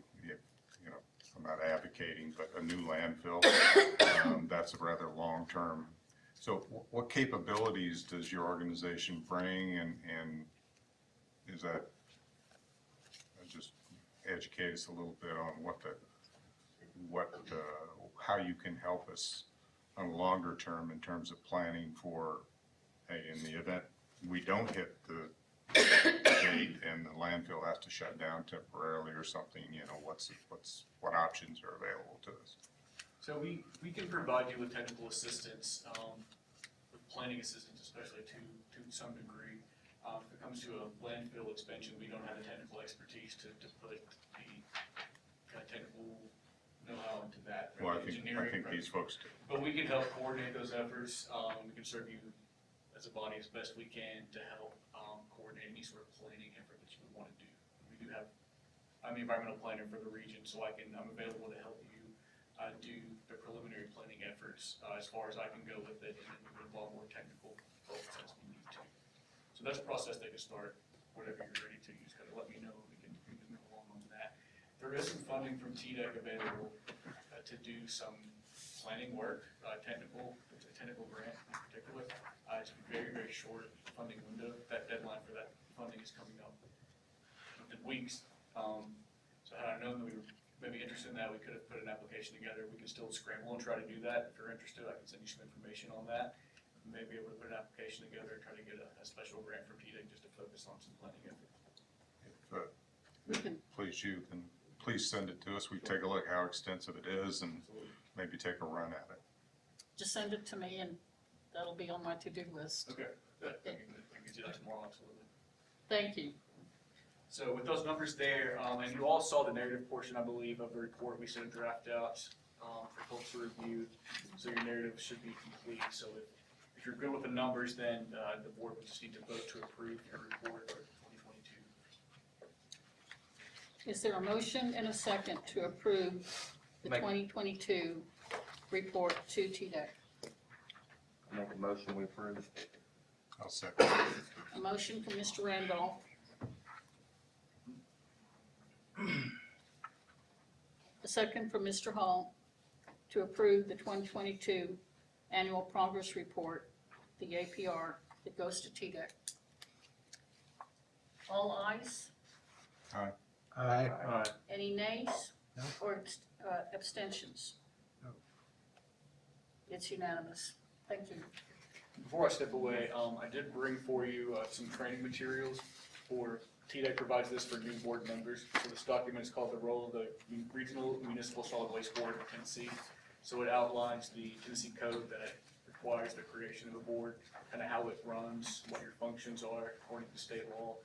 I'm not advocating, but a new landfill, that's a rather long-term. So what capabilities does your organization bring, and is that, just educate us a little bit on how you can help us on longer term in terms of planning for, hey, in the event we don't hit the date and the landfill has to shut down temporarily or something, what options are available to us? So we can provide you with technical assistance, with planning assistance especially to some degree. If it comes to a landfill expansion, we don't have the technical expertise to put the kind of technical know-how into that. Well, I think these folks do. But we can help coordinate those efforts. We can serve you as a body as best we can to help coordinate any sort of planning effort that you would want to do. I'm the environmental planner for the region, so I'm available to help you do the preliminary planning efforts as far as I can go with it, and then we would involve more technical folks as we need to. So that's a process that can start whatever you're ready to. You just gotta let me know, we can move along on that. There is some funding from TDEC available to do some planning work, technical grant in particular. It's a very, very short funding window. That deadline for that funding is coming up within weeks. So had I known that we were maybe interested in that, we could have put an application together. We can still scramble and try to do that. If you're interested, I can send you some information on that. Maybe able to put an application together and try to get a special grant from TDEC just to focus on some planning effort. Please send it to us. We take a look how extensive it is and maybe take a run at it. Just send it to me and that'll be on my to-do list. Okay, good. I can get you that tomorrow, absolutely. Thank you. So with those numbers there, and you all saw the narrative portion, I believe, of the report we sent a draft out for folks to review. So your narrative should be complete. So if you're good with the numbers, then the board would just need to vote to approve your report for 2022. Is there a motion and a second to approve the 2022 report to TDEC? Make a motion, we approve. I'll second. A motion from Mr. Randolph. A second from Mr. Hall to approve the 2022 annual progress report, the APR, that goes to TDEC. All ayes? Aye. Aye. Any nays? No. Or abstentions? No. It's unanimous. Thank you. Before I step away, I did bring for you some training materials for TDEC provides this for new board members. So this document is called The Role of the Regional Municipal Solid Waste Board of Tennessee. So it outlines the Tennessee code that requires the creation of a board, kind of how it runs, what your functions are according to state law.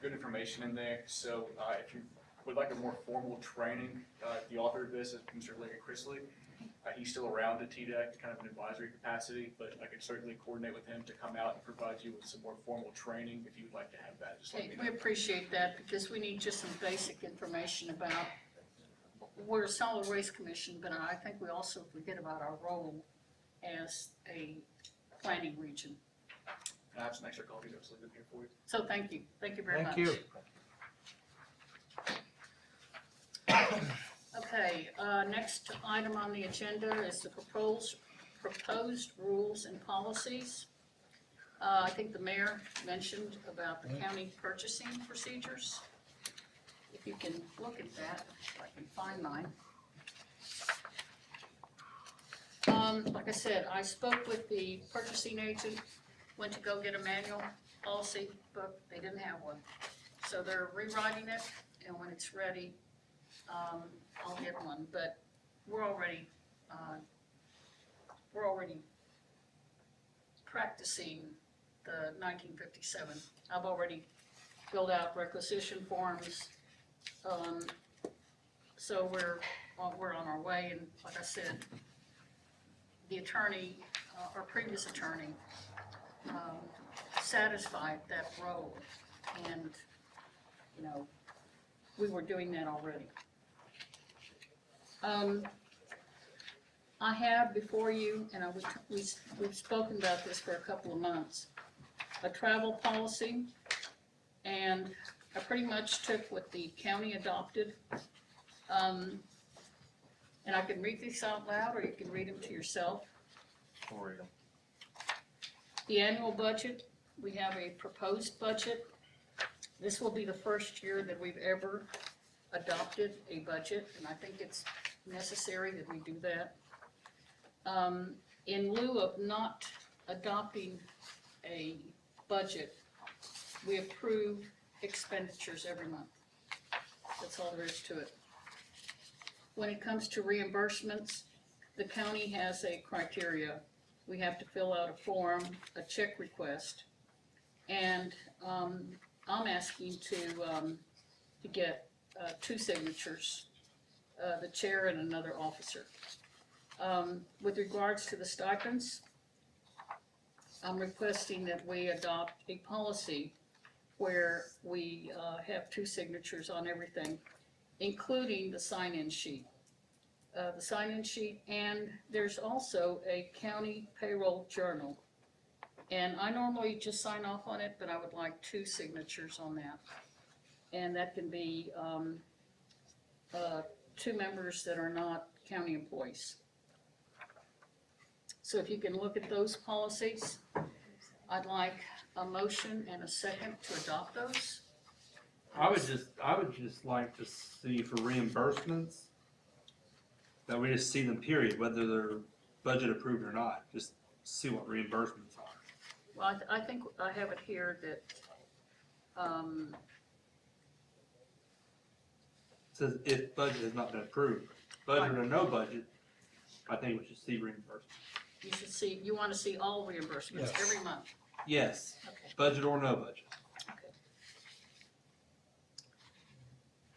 Good information in there. So if you would like a more formal training, the author of this is Mr. Larry Chrisley. He's still around at TDEC, kind of an advisory capacity, but I could certainly coordinate with him to come out and provide you with some more formal training if you'd like to have that. Just let me know. We appreciate that because we need just some basic information about, we're a solid waste commission, but I think we also forget about our role as a planning region. And I have some extra copies absolutely here for you. So thank you. Thank you very much. Thank you. Okay, next item on the agenda is the proposed rules and policies. I think the mayor mentioned about the county purchasing procedures. If you can look at that, if I can find mine. Like I said, I spoke with the purchasing agent, went to go get a manual policy book, they didn't have one. So they're rewriting it, and when it's ready, I'll get one, but we're already practicing the 1957. I've already filled out requisition forms, so we're on our way, and like I said, the attorney, our previous attorney, satisfied that role, and, you know, we were doing that already. I have before you, and we've spoken about this for a couple of months, a travel policy, and I pretty much took what the county adopted And I can read these out loud, or you can read them to yourself. We'll read 'em. The annual budget, we have a proposed budget. This will be the first year that we've ever adopted a budget, and I think it's necessary that we do that. In lieu of not adopting a budget, we approve expenditures every month. That's all there is to it. When it comes to reimbursements, the county has a criteria. We have to fill out a form, a check request, and I'm asking to get 2 signatures, the chair and another officer. With regards to the stipends, I'm requesting that we adopt a policy where we have 2 signatures on everything, including the sign-in sheet. The sign-in sheet, and there's also a county payroll journal. And I normally just sign off on it, but I would like 2 signatures on that. And that can be 2 members that are not county employees. So if you can look at those policies, I'd like a motion and a second to adopt those. I would just like to see for reimbursements, that we just see them, period, whether they're budget approved or not, just see what reimbursements are. Well, I think I have it here that, It says if budget has not been approved, budget or no budget, I think we should see reimbursement. you should see, you wanna see all reimbursements Yes. every month. Yes, Okay. budget or no budget.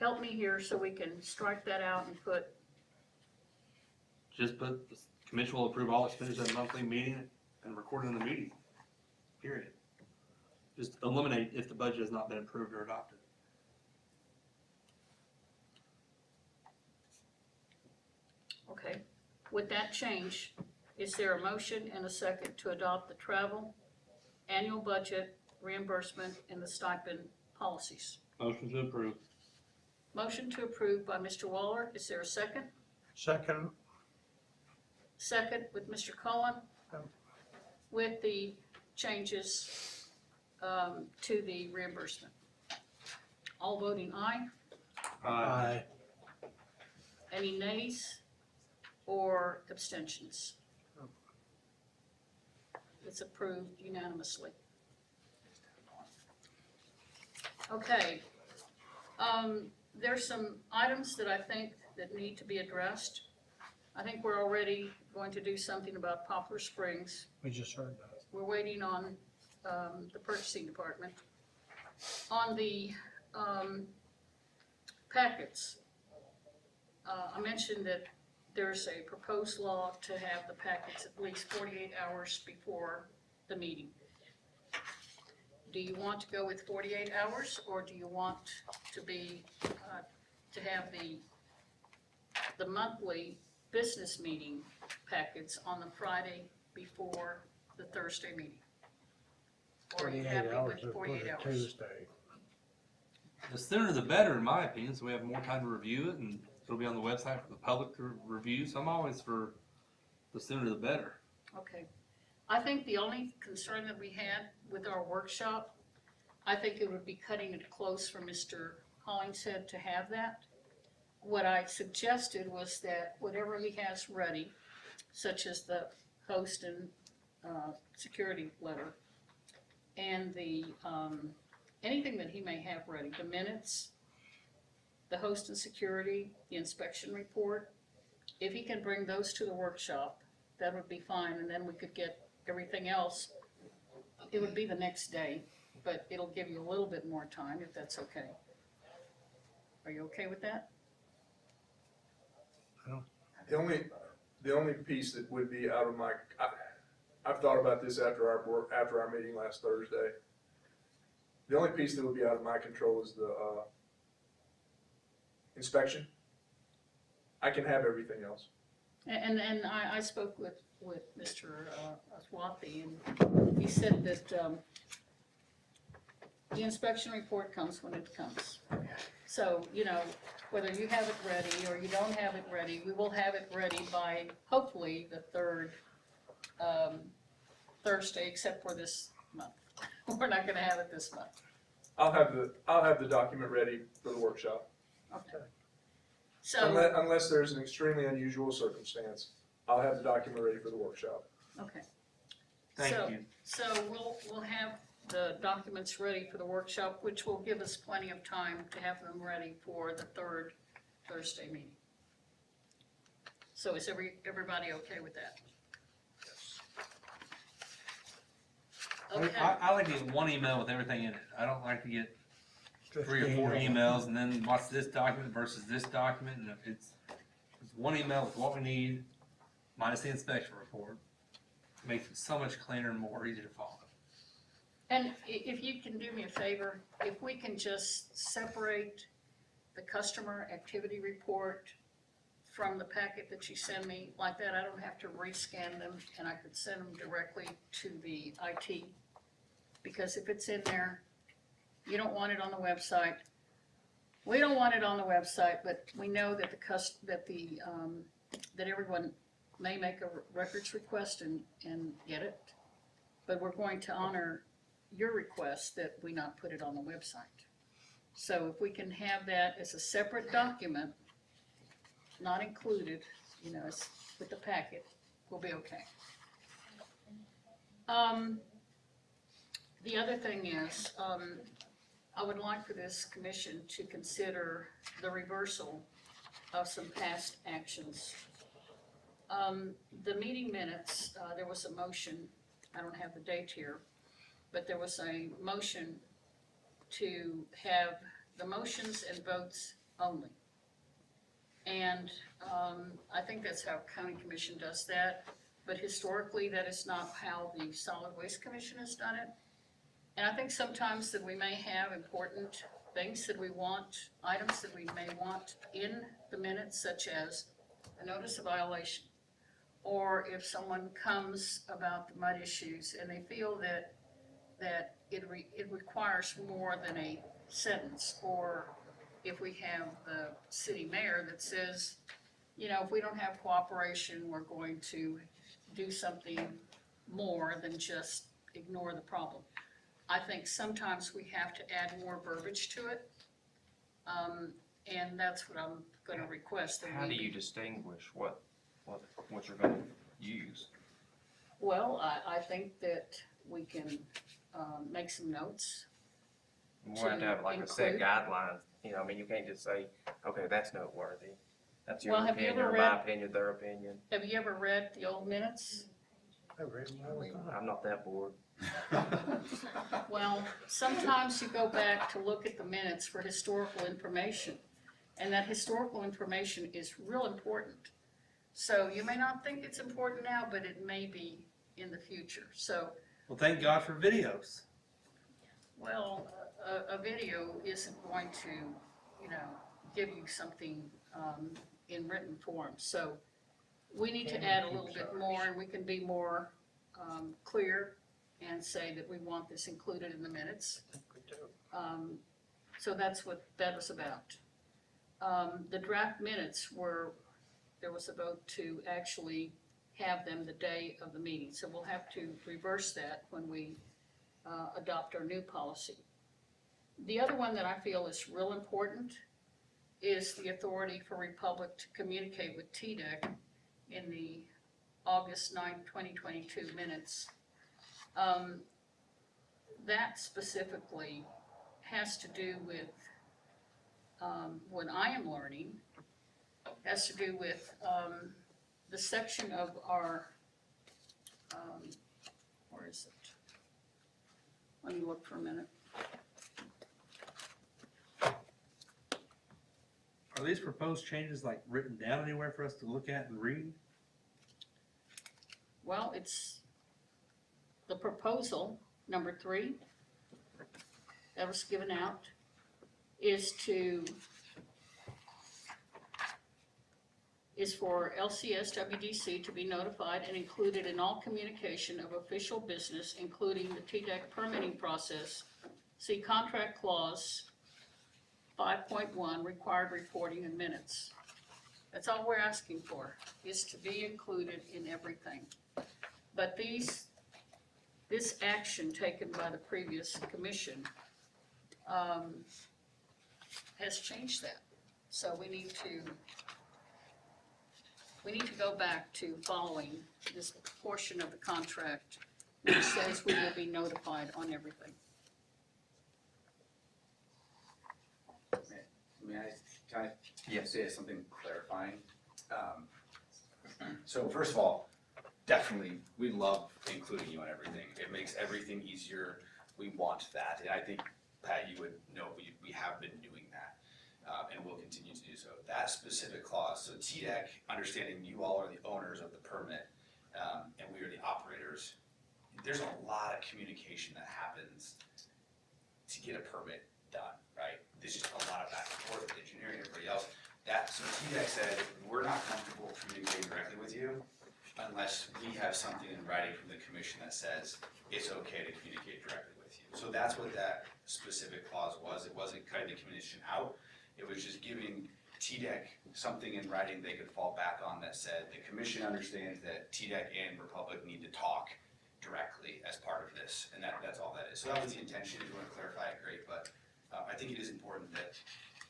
Help me here so we can strike that out and put, Just put, the commission will approve all expenditures at the monthly meeting and record in the meeting, period. Just eliminate if the budget has not been approved or adopted. okay. With that change, is there a motion and a second to adopt the travel, annual budget, reimbursement, and the stipend policies? Motion to approve. Motion to approve by Mr. Waller, is there a second? Second, Second with Mr. Cullen, Yep. with the changes to the reimbursement. All voting aye. aye. Any nays or abstentions? It's approved unanimously. Okay. There's some items that I think that need to be addressed. I think we're already going to do something about Poplar Springs. We just heard that. We're waiting on the purchasing department. On the packets, I mentioned that there's a proposed law to have the packets at least 48 hours before the meeting. Do you want to go with 48 hours, or do you want to be, to have the monthly business meeting packets on the Friday before the Thursday meeting? Or are you 48 happy hours with is 48 for hours? Tuesday. The sooner the better, in my opinion, so we have more time to review it, and it'll be on the website for the public to review, so I'm always for the sooner the better. Okay. I think the only concern that we had with our workshop, I think it would be cutting it close for Mr. Hollingshead to have that. What I suggested was that whatever he has ready, such as the host and security letter, and the, anything that he may have ready, the minutes, the host and security, the inspection report, if he can bring those to the workshop, that would be fine, and then we could get everything else. It would be the next day, but it'll give you a little bit more time, if that's okay. Are you okay with that? The only piece that would be out of my, I've thought about this after our meeting last Thursday. The only piece that would be out of my control is the, inspection. I can have everything else. And I spoke with Mr. Swathi, and he said that the inspection report comes when it comes. So, you know, whether you have it ready or you don't have it ready, we will have it ready by hopefully the third Thursday, except for this month. We're not gonna have it this month. I'll have the document ready for the workshop. Okay. So, Unless there's an extremely unusual circumstance, I'll have the document ready for the workshop. okay. Thank So- you. So we'll have the documents ready for the workshop, which will give us plenty of time to have them ready for the third Thursday meeting. So is everybody okay with that? Okay, I like to get one email with everything in it. I don't like to get 3 or 4 emails and then what's this document versus this document, and it's one email with what we need, minus the inspection report. Makes it so much cleaner and more easy to follow. and if you can do me a favor, if we can just separate the customer activity report from the packet that you send me, like that, I don't have to rescan them, and I could send them directly to the IT. Because if it's in there, you don't want it on the website. We don't want it on the website, but we know that that everyone may make a records request and get it. But we're going to honor your request that we not put it on the website. So if we can have that as a separate document, not included, you know, as with the packet, we'll be okay. The other thing is, I would like for this commission to consider the reversal of some past actions. The meeting minutes, there was a motion, I don't have the date here, but there was a motion to have the motions and votes only. And I think that's how county commission does that, but historically, that is not how the solid waste commission has done it. And I think sometimes that we may have important things that we want, items that we may want in the minutes, such as a notice of violation. Or if someone comes about the mud issues and they feel that it requires more than a sentence, or if we have the city mayor that says, you know, if we don't have cooperation, we're going to do something more than just ignore the problem. I think sometimes we have to add more verbiage to it, and that's what I'm gonna request. That How we- do you distinguish what you're gonna use? Well, I think that we can, make some notes. We have to have like a set include- guidelines, you know, I mean, you can't just say, okay, that's noteworthy. That's your Well, have you opinion, ever or my read- opinion, their opinion. Have you ever read the old minutes? I'm not that bored. Well, sometimes you go back to look at the minutes for historical information, and that historical information is real important. So you may not think it's important now, but it may be in the future. So, Well, thank God for videos. well, a video isn't going to, you know, give you something in written form. So we need to add a little bit more, and we can be more clear and say that we want this included in the minutes. So that's what that was about. The draft minutes were, there was a vote to actually have them the day of the meeting. So we'll have to reverse that when we adopt our new policy. The other one that I feel is real important is the authority for Republic to communicate with TDEC in the August 9, 2022 minutes. That specifically has to do with, what I am learning, has to do with the section of our, where is it? Let me look for a minute. Are these proposed changes like written down anywhere for us to look at and read? Well, it's the proposal, number 3, that was given out, is for LCS WDC to be notified and included in all communication of official business, including the TDEC permitting process See contract clause 5.1, required reporting and minutes. That's all we're asking for, is to be included in everything. But this action taken by the previous commission has changed that. So we need to go back to following this portion of the contract which says we will be notified on everything. May I say something clarifying? So first of all, definitely, we love including you on everything. It makes everything easier. We want that. And I think, Pat, you would know we have been doing that. And we'll continue to do so. That specific clause, so TDEC, understanding you all are the owners of the permit, and we are the operators, there's a lot of communication that happens to get a permit done, right? There's just a lot of back and forth with engineering and everybody else. So TDEC said, we're not comfortable communicating directly with you unless we have something in writing from the commission that says it's okay to communicate directly with you. So that's what that specific clause was. It wasn't cutting the commission out. It was just giving TDEC something in writing they could fall back on that said the commission understands that TDEC and Republic need to talk directly as part of this, and that's all that is. So that was the intention. If you want to clarify it, great, but I think it is important that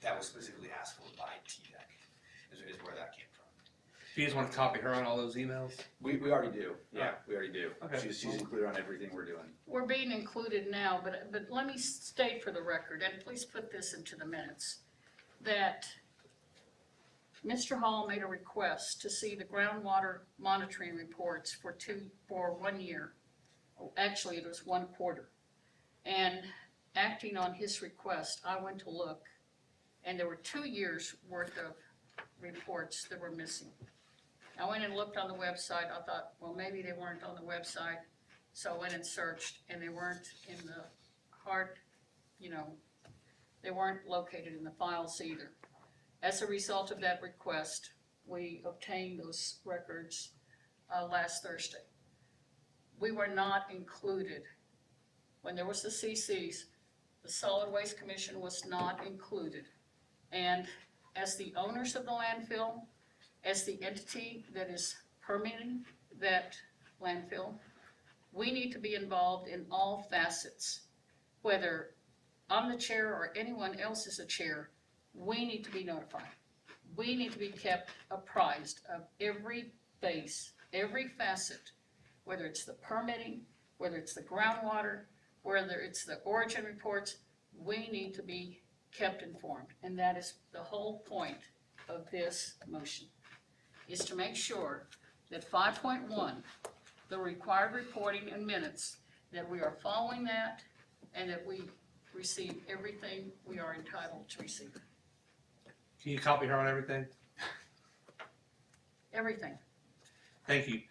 that was specifically asked for by TDEC, is where that came from. Do you just want to copy her on all those emails? We already do, yeah, we already do. Okay. She's included on everything we're doing. We're being included now, but let me state for the record, and please put this into the minutes, that Mr. Hall made a request to see the groundwater monitoring reports for 1 year. Actually, it was 1 quarter. And acting on his request, I went to look, and there were 2 years worth of reports that were missing. I went and looked on the website. I thought, well, maybe they weren't on the website. So I went and searched, and they weren't in the hard, they weren't located in the files either. As a result of that request, we obtained those records last Thursday. We were not included. When there was the CCs, the Solid Waste Commission was not included. And as the owners of the landfill, as the entity that is permitting that landfill, we need to be involved in all facets. Whether I'm the chair or anyone else is a chair, we need to be notified. We need to be kept apprised of every base, every facet, whether it's the permitting, whether it's the groundwater, whether it's the origin reports, we need to be kept informed. And that is the whole point of this motion, is to make sure that 5.1, the required reporting and minutes, that we are following that and that we receive everything we are entitled to receive. Can you copy her on everything? Everything. Thank you.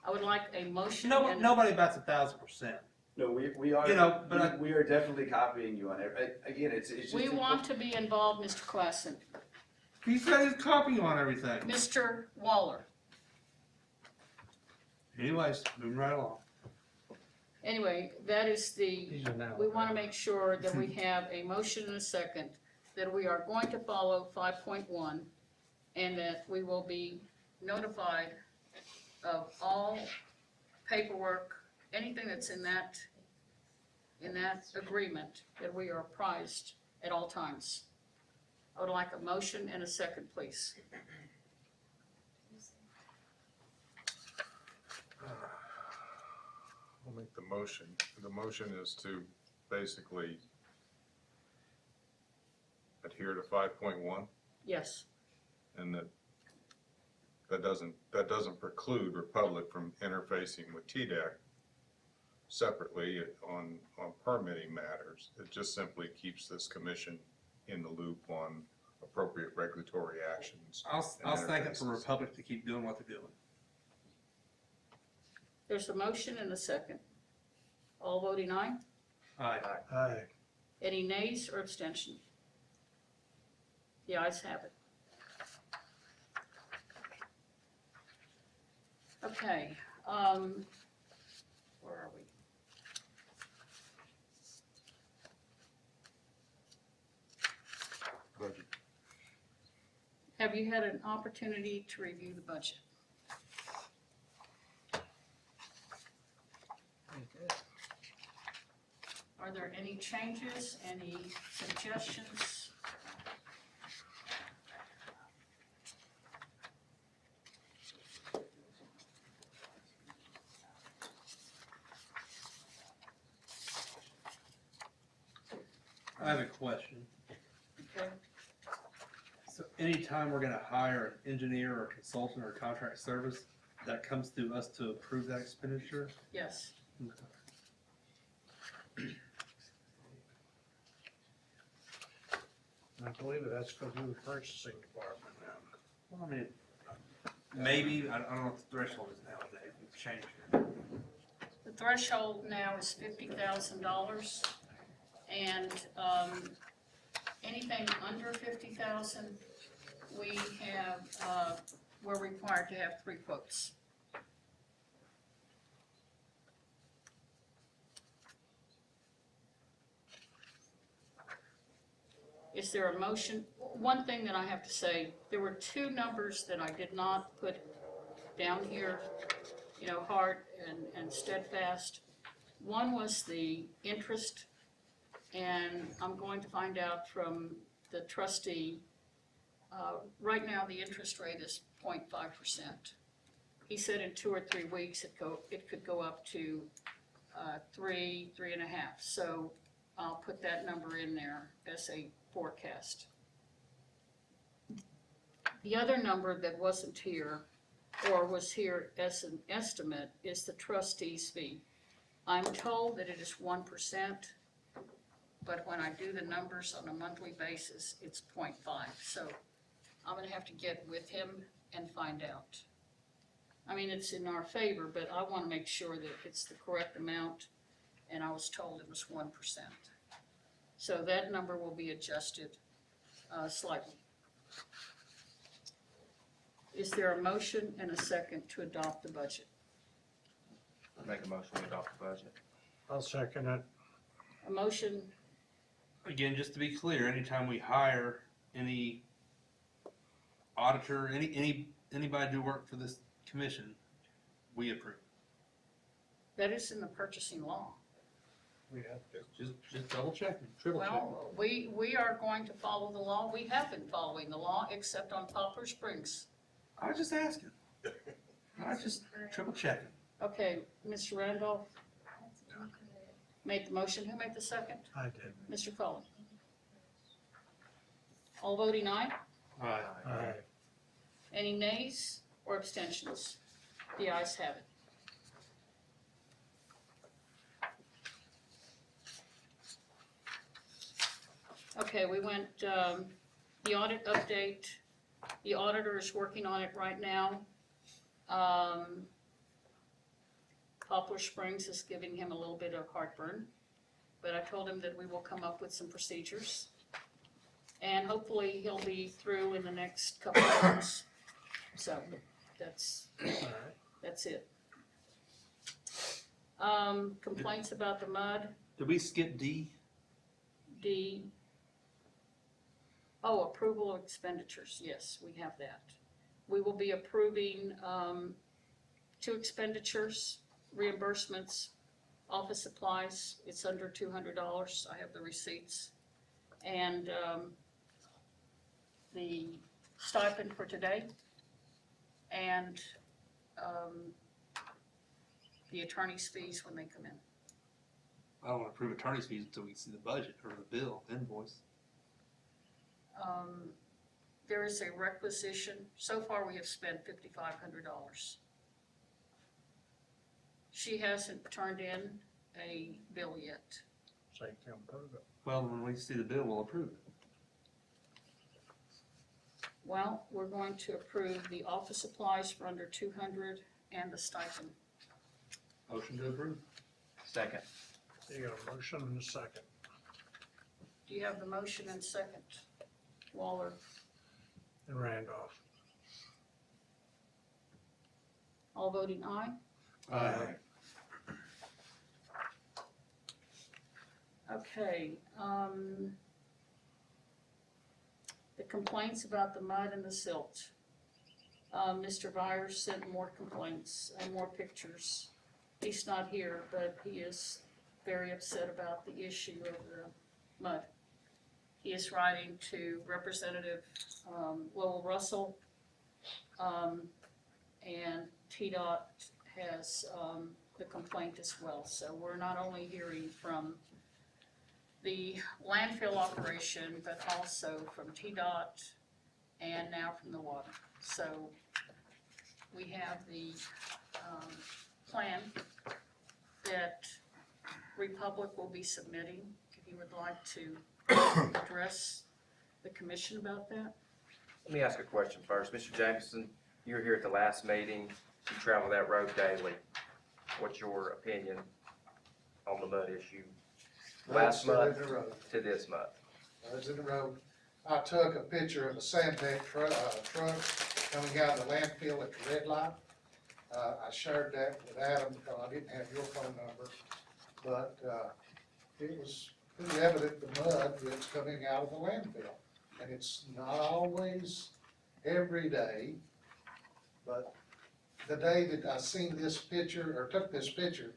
I would like a motion. Nobody bats 1,000%. No, we are, we are definitely copying you on every, again, it's just. We want to be involved, Mr. Klassen. He said he's copying on everything. Mr. Waller. Anyways, moving right along. Anyway, that is we want to make sure that we have a motion and a second, that we are going to follow 5.1, and that we will be notified of all paperwork, anything that's in that agreement, that we are apprised at all times. I would like a motion and a second, please. I'll make the motion. The motion is to basically adhere to 5.1, Yes. and that doesn't preclude Republic from interfacing with TDEC separately on permitting matters. It just simply keeps this commission in the loop on appropriate regulatory actions. I was thinking for Republic to keep doing what they're doing. There's a motion and a second. All voting aye? Aye. Aye. Any nays or abstention? The ayes have it. Okay, where are we? Have you had an opportunity to review the budget? Are there any changes, any suggestions? I have a question. Okay, So anytime we're gonna hire an engineer or consultant or contract service, that comes through us to approve that expenditure? yes. I believe that's going to the purchasing department now. Well, I mean, maybe, I don't know what the threshold is nowadays, we've changed it. The threshold now is $50,000, and anything under 50,000, we have, we're required to have 3 quotes. Is there a motion? One thing that I have to say, there were 2 numbers that I did not put down here, you know, hard and steadfast. One was the interest, and I'm going to find out from the trustee, right now the interest rate is 0.5%. He said in 2 or 3 weeks it could go up to 3.5. So I'll put that number in there as a forecast. The other number that wasn't here, or was here as an estimate, is the trustee's fee. I'm told that it is 1%, but when I do the numbers on a monthly basis, it's 0.5. So I'm gonna have to get with him and find out. I mean, it's in our favor, but I wanna make sure that it's the correct amount, and I was told it was 1%. So that number will be adjusted slightly. Is there a motion and a second to adopt the budget? Make a motion to adopt the budget. I'll second it. A motion, Again, just to be clear, anytime we hire any auditor, anybody to do work for this commission, we approve. that is in the purchasing law. We have to. Just double checking, triple checking. Well, we are going to follow the law. We have been following the law, except on Poplar Springs. I was just asking. I was just triple checking. Okay, Mr. Randolph made the motion. Who made the second? I did. Mr. Cullen. All voting aye. Aye. Aye. Any nays or abstentions? The ayes have it. Okay, we went, the audit update, the auditor is working on it right now. Poplar Springs is giving him a little bit of heartburn, but I told him that we will come up with some procedures. And hopefully he'll be through in the next couple of months. So, that's it. Complaints about the mud, Did we skip D? approval of expenditures, yes, we have that. We will be approving, 2 expenditures, reimbursements, office supplies, it's under $200, I have the receipts. And, the stipend for today, and, the attorney's fees when they come in. I don't wanna approve attorney's fees until we see the budget or the bill, invoice. There is a requisition, so far we have spent $5,500. She hasn't turned in a bill yet. So you can approve it. Well, when we see the bill, we'll approve it. Well, we're going to approve the office supplies for under 200 and the stipend. Motion to approve. Second. You got a motion and a second. Do you have the motion and second? Waller, And Randolph. all voting aye? Aye. Okay, The complaints about the mud and the silt. Mr. Byers sent more complaints and more pictures. He's not here, but he is very upset about the issue of the mud. He is writing to Representative Lowell Russell, and TDOT has the complaint as well. So we're not only hearing from the landfill operation, but also from TDOT and now from the water. So we have the plan that Republic will be submitting. If you would like to address the commission about that? Let me ask a question first. Mr. Jameson, you were here at the last meeting. You travel that road daily. What's your opinion on the mud issue? Last month to this month? It's in the road. I took a picture of a sandbag truck coming out of the landfill at the red light. I shared that with Adam because I didn't have your phone number, but, it was pretty evident the mud that's coming out of the landfill. And it's not always every day, but the day that I seen this picture, or took this picture,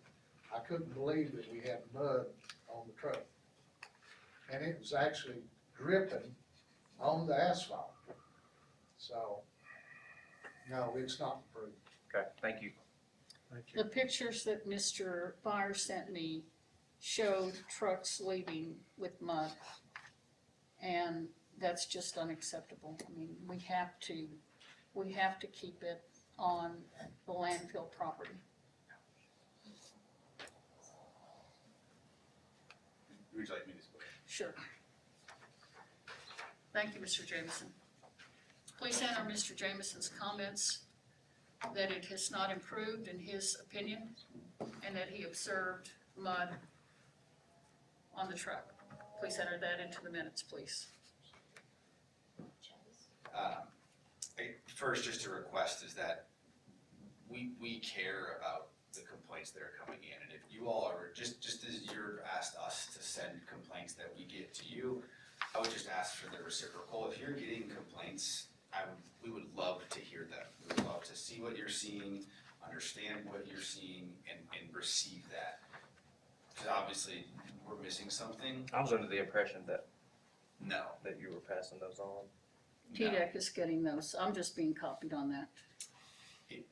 I couldn't believe that we had mud on the truck. And it was actually dripping on the asphalt. So, no, it's not approved. Okay, thank you. The pictures that Mr. Byers sent me showed trucks leaving with mud. And that's just unacceptable. I mean, we have to keep it on the landfill property. Would you like me to speak? Sure. Thank you, Mr. Jameson. Please enter Mr. Jameson's comments that it has not improved in his opinion and that he observed mud on the truck. Please enter that into the minutes, please. First, just a request is that we care about the complaints that are coming in. And if you all are, just as you've asked us to send complaints that we get to you, I would just ask for the reciprocal. If you're getting complaints, we would love to hear them. We would love to see what you're seeing, understand what you're seeing, and receive that. Because obviously, we're missing something. I was under the impression that No. you were passing those on. TDEC is getting those. I'm just being copied on that.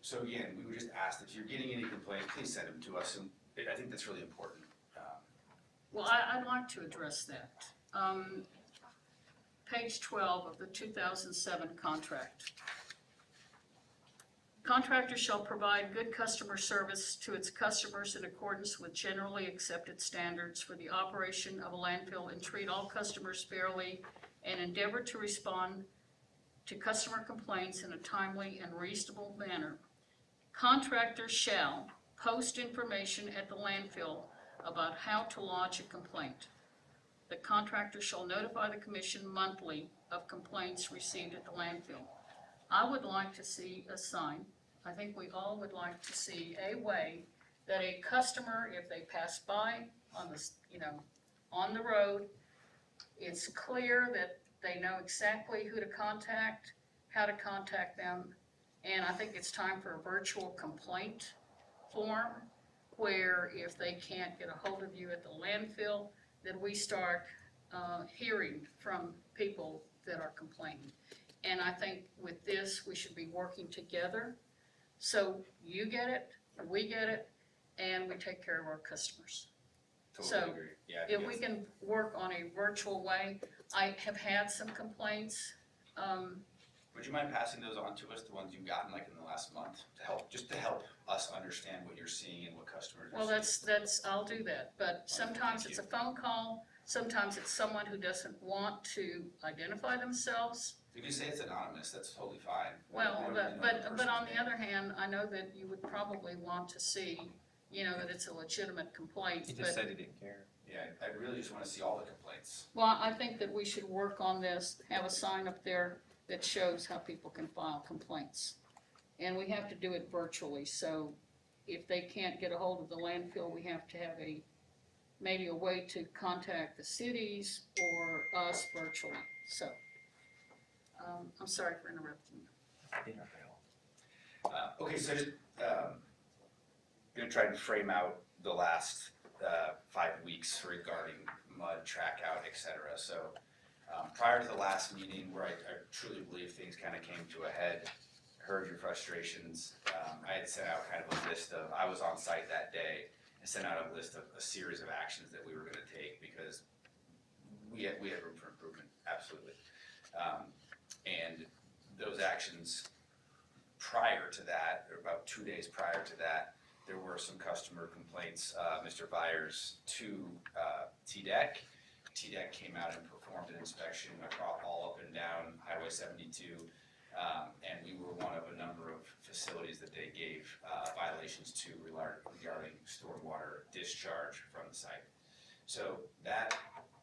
So again, we would just ask if you're getting any complaints, please send them to us, and I think that's really important. Well, I'd like to address that. Page 12 of the 2007 contract. Contractor shall provide good customer service to its customers in accordance with generally accepted standards for the operation of a landfill and treat all customers fairly and endeavor to respond to customer complaints in a timely and reasonable manner. Contractors shall post information at the landfill about how to lodge a complaint. The contractor shall notify the commission monthly of complaints received at the landfill. I would like to see a sign. I think we all would like to see a way that a customer, if they pass by on the, on the road, it's clear that they know exactly who to contact, how to contact them. And I think it's time for a virtual complaint form where if they can't get a hold of you at the landfill, that we start hearing from people that are complaining. And I think with this, we should be working together. So you get it, we get it, and we take care of our customers. Totally agree. Yeah, I think If we can work on a virtual way, I have had some complaints. Would you mind passing those on to us, the ones you've gotten like in the last month, to help us understand what you're seeing and what customers are Well, seeing? I'll do that, but sometimes it's a phone call, sometimes it's someone who doesn't want to identify themselves. If you say it's anonymous, that's totally fine. Well, We don't even know but person's on the name. other hand, I know that you would probably want to see, that it's a legitimate complaint, He but. just said he didn't care. Yeah, I really just wanna see all the complaints. Well, I think that we should work on this, have a sign up there that shows how people can file complaints. And we have to do it virtually, so if they can't get a hold of the landfill, we have to have maybe a way to contact the cities or us virtually, so. I'm sorry for interrupting you. Okay, so just, gonna try to frame out the last, 5 weeks regarding mud, track out, et cetera. So, prior to the last meeting where I truly believe things kind of came to a head, heard your frustrations, I had sent out kind of a list of, I was on site that day, and sent out a list of a series of actions that we were gonna take because we had room for improvement, absolutely. And those actions prior to that, or about 2 days prior to that, there were some customer complaints, Mr. Byers to TDEC. TDEC came out and performed an inspection across all up and down Highway 72. And we were one of a number of facilities that they gave violations to regarding stormwater discharge from the site. So that,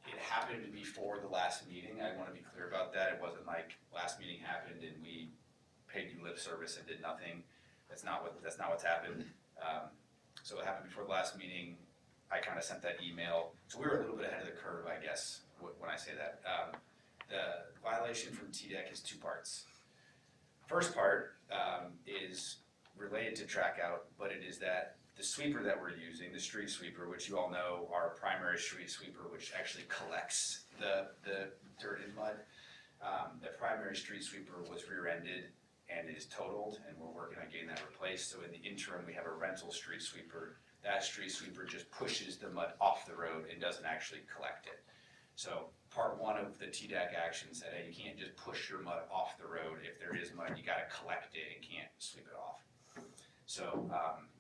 it happened before the last meeting. I want to be clear about that. It wasn't like last meeting happened and we paid you lip service and did nothing. That's not what's happened. So it happened before the last meeting. I kind of sent that email. So we were a little bit ahead of the curve, I guess, when I say that. The violation from TDEC is 2 parts. First part is related to track out, but it is that the sweeper that we're using, the street sweeper, which you all know, our primary street sweeper, which actually collects the dirt and mud, the primary street sweeper was rear-ended and is totaled, and we're working on getting that replaced. So in the interim, we have a rental street sweeper. That street sweeper just pushes the mud off the road and doesn't actually collect it. So part 1 of the TDEC action said, hey, you can't just push your mud off the road. If there is mud, you gotta collect it and can't sweep it off. So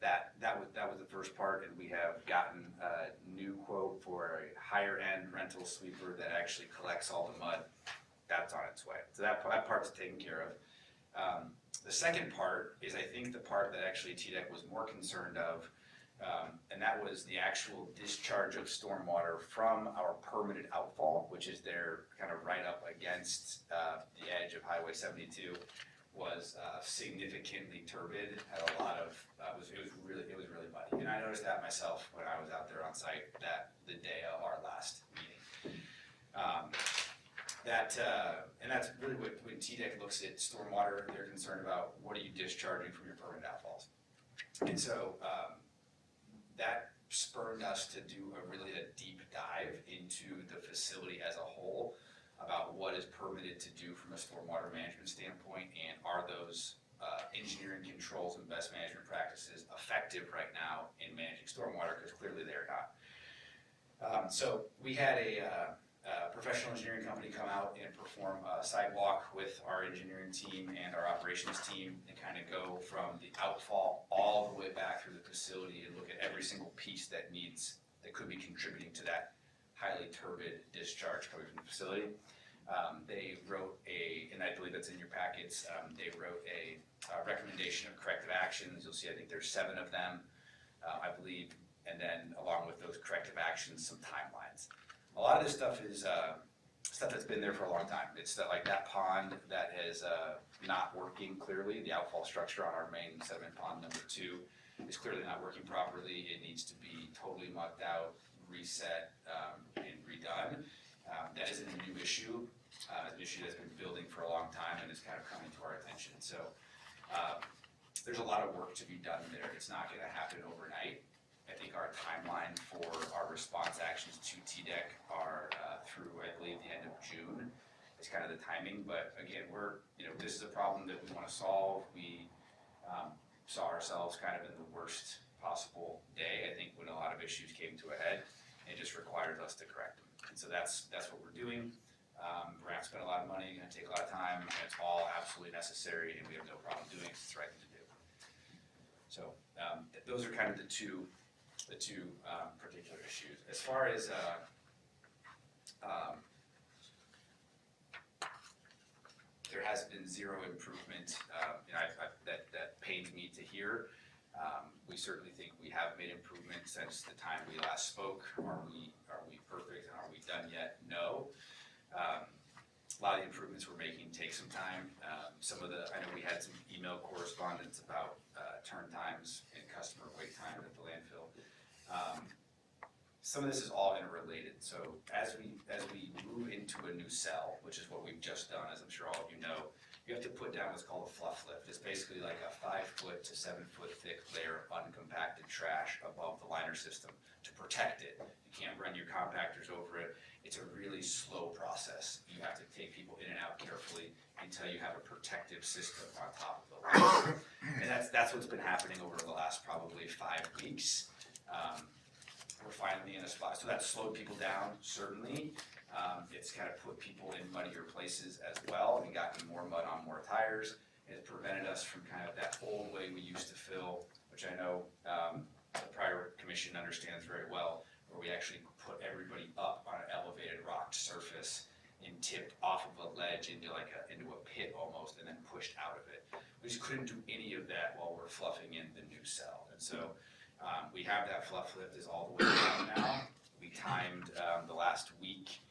that was the first part, and we have gotten a new quote for a higher end rental sweeper that actually collects all the mud. That's on its way. So that part's taken care of. The second part is, I think, the part that actually TDEC was more concerned of, and that was the actual discharge of stormwater from our permitted outfall, which is there kind of right up against the edge of Highway 72, was significantly turbid, had a lot of, it was really muddy. And I noticed that myself when I was out there on site the day of our last meeting. And that's really when TDEC looks at stormwater, they're concerned about what are you discharging from your permanent outfalls. And so that spurred us to do a deep dive into the facility as a whole about what is permitted to do from a stormwater management standpoint, and are those engineering controls and best management practices effective right now in managing stormwater, because clearly they're not. So we had a professional engineering company come out and perform a sidewalk with our engineering team and our operations team, and kind of go from the outfall all the way back through the facility and look at every single piece that could be contributing to that highly turbid discharge coming from the facility. They wrote and I believe that's in your packets, they wrote a recommendation of corrective actions. You'll see, I think there's 7 of them, I believe, and then along with those corrective actions, some timelines. A lot of this stuff is stuff that's been there for a long time. It's like that pond that is not working clearly. The outfall structure on our main sediment pond number 2 is clearly not working properly. It needs to be totally mucked out, reset, and redone. That isn't a new issue. It's an issue that's been building for a long time and is kind of coming to our attention. So there's a lot of work to be done there. It's not going to happen overnight. I think our timeline for our response actions to TDEC are through, I believe, the end of June is kind of the timing. But again, this is a problem that we want to solve. We saw ourselves kind of in the worst possible day, I think, when a lot of issues came to a head. It just requires us to correct them. And so that's what we're doing. We're going to spend a lot of money, going to take a lot of time, and it's all absolutely necessary, and we have no problem doing it. It's the right thing to do. So those are kind of the two particular issues. As far as there has been zero improvement, that pains me to hear. We certainly think we have made improvement since the time we last spoke. Are we perfect, and are we done yet? No. A lot of the improvements we're making take some time. I know we had some email correspondence about turn times and customer wait time at the landfill. some of this is all interrelated. So as we move into a new cell, which is what we've just done, as I'm sure all of you know, you have to put down what's called a fluff lift. It's basically like a 5 foot to 7 foot thick layer of uncompacted trash above the liner system to protect it. You can't run your compactors over it. It's a really slow process. You have to take people in and out carefully until you have a protective system on top of the liner. And that's what's been happening over the last probably 5 weeks. We're finally in a spot, so that's slowed people down, certainly. It's kind of put people in muddier places as well and gotten more mud on more tires. It's prevented us from kind of that old way we used to fill, which I know the prior commission understands very well, where we actually put everybody up on an elevated rock surface and tipped off of a ledge into into a pit almost, and then pushed out of it. We just couldn't do any of that while we're fluffing in the new cell, and so. We have that fluff lift is all the way down now. We timed the last week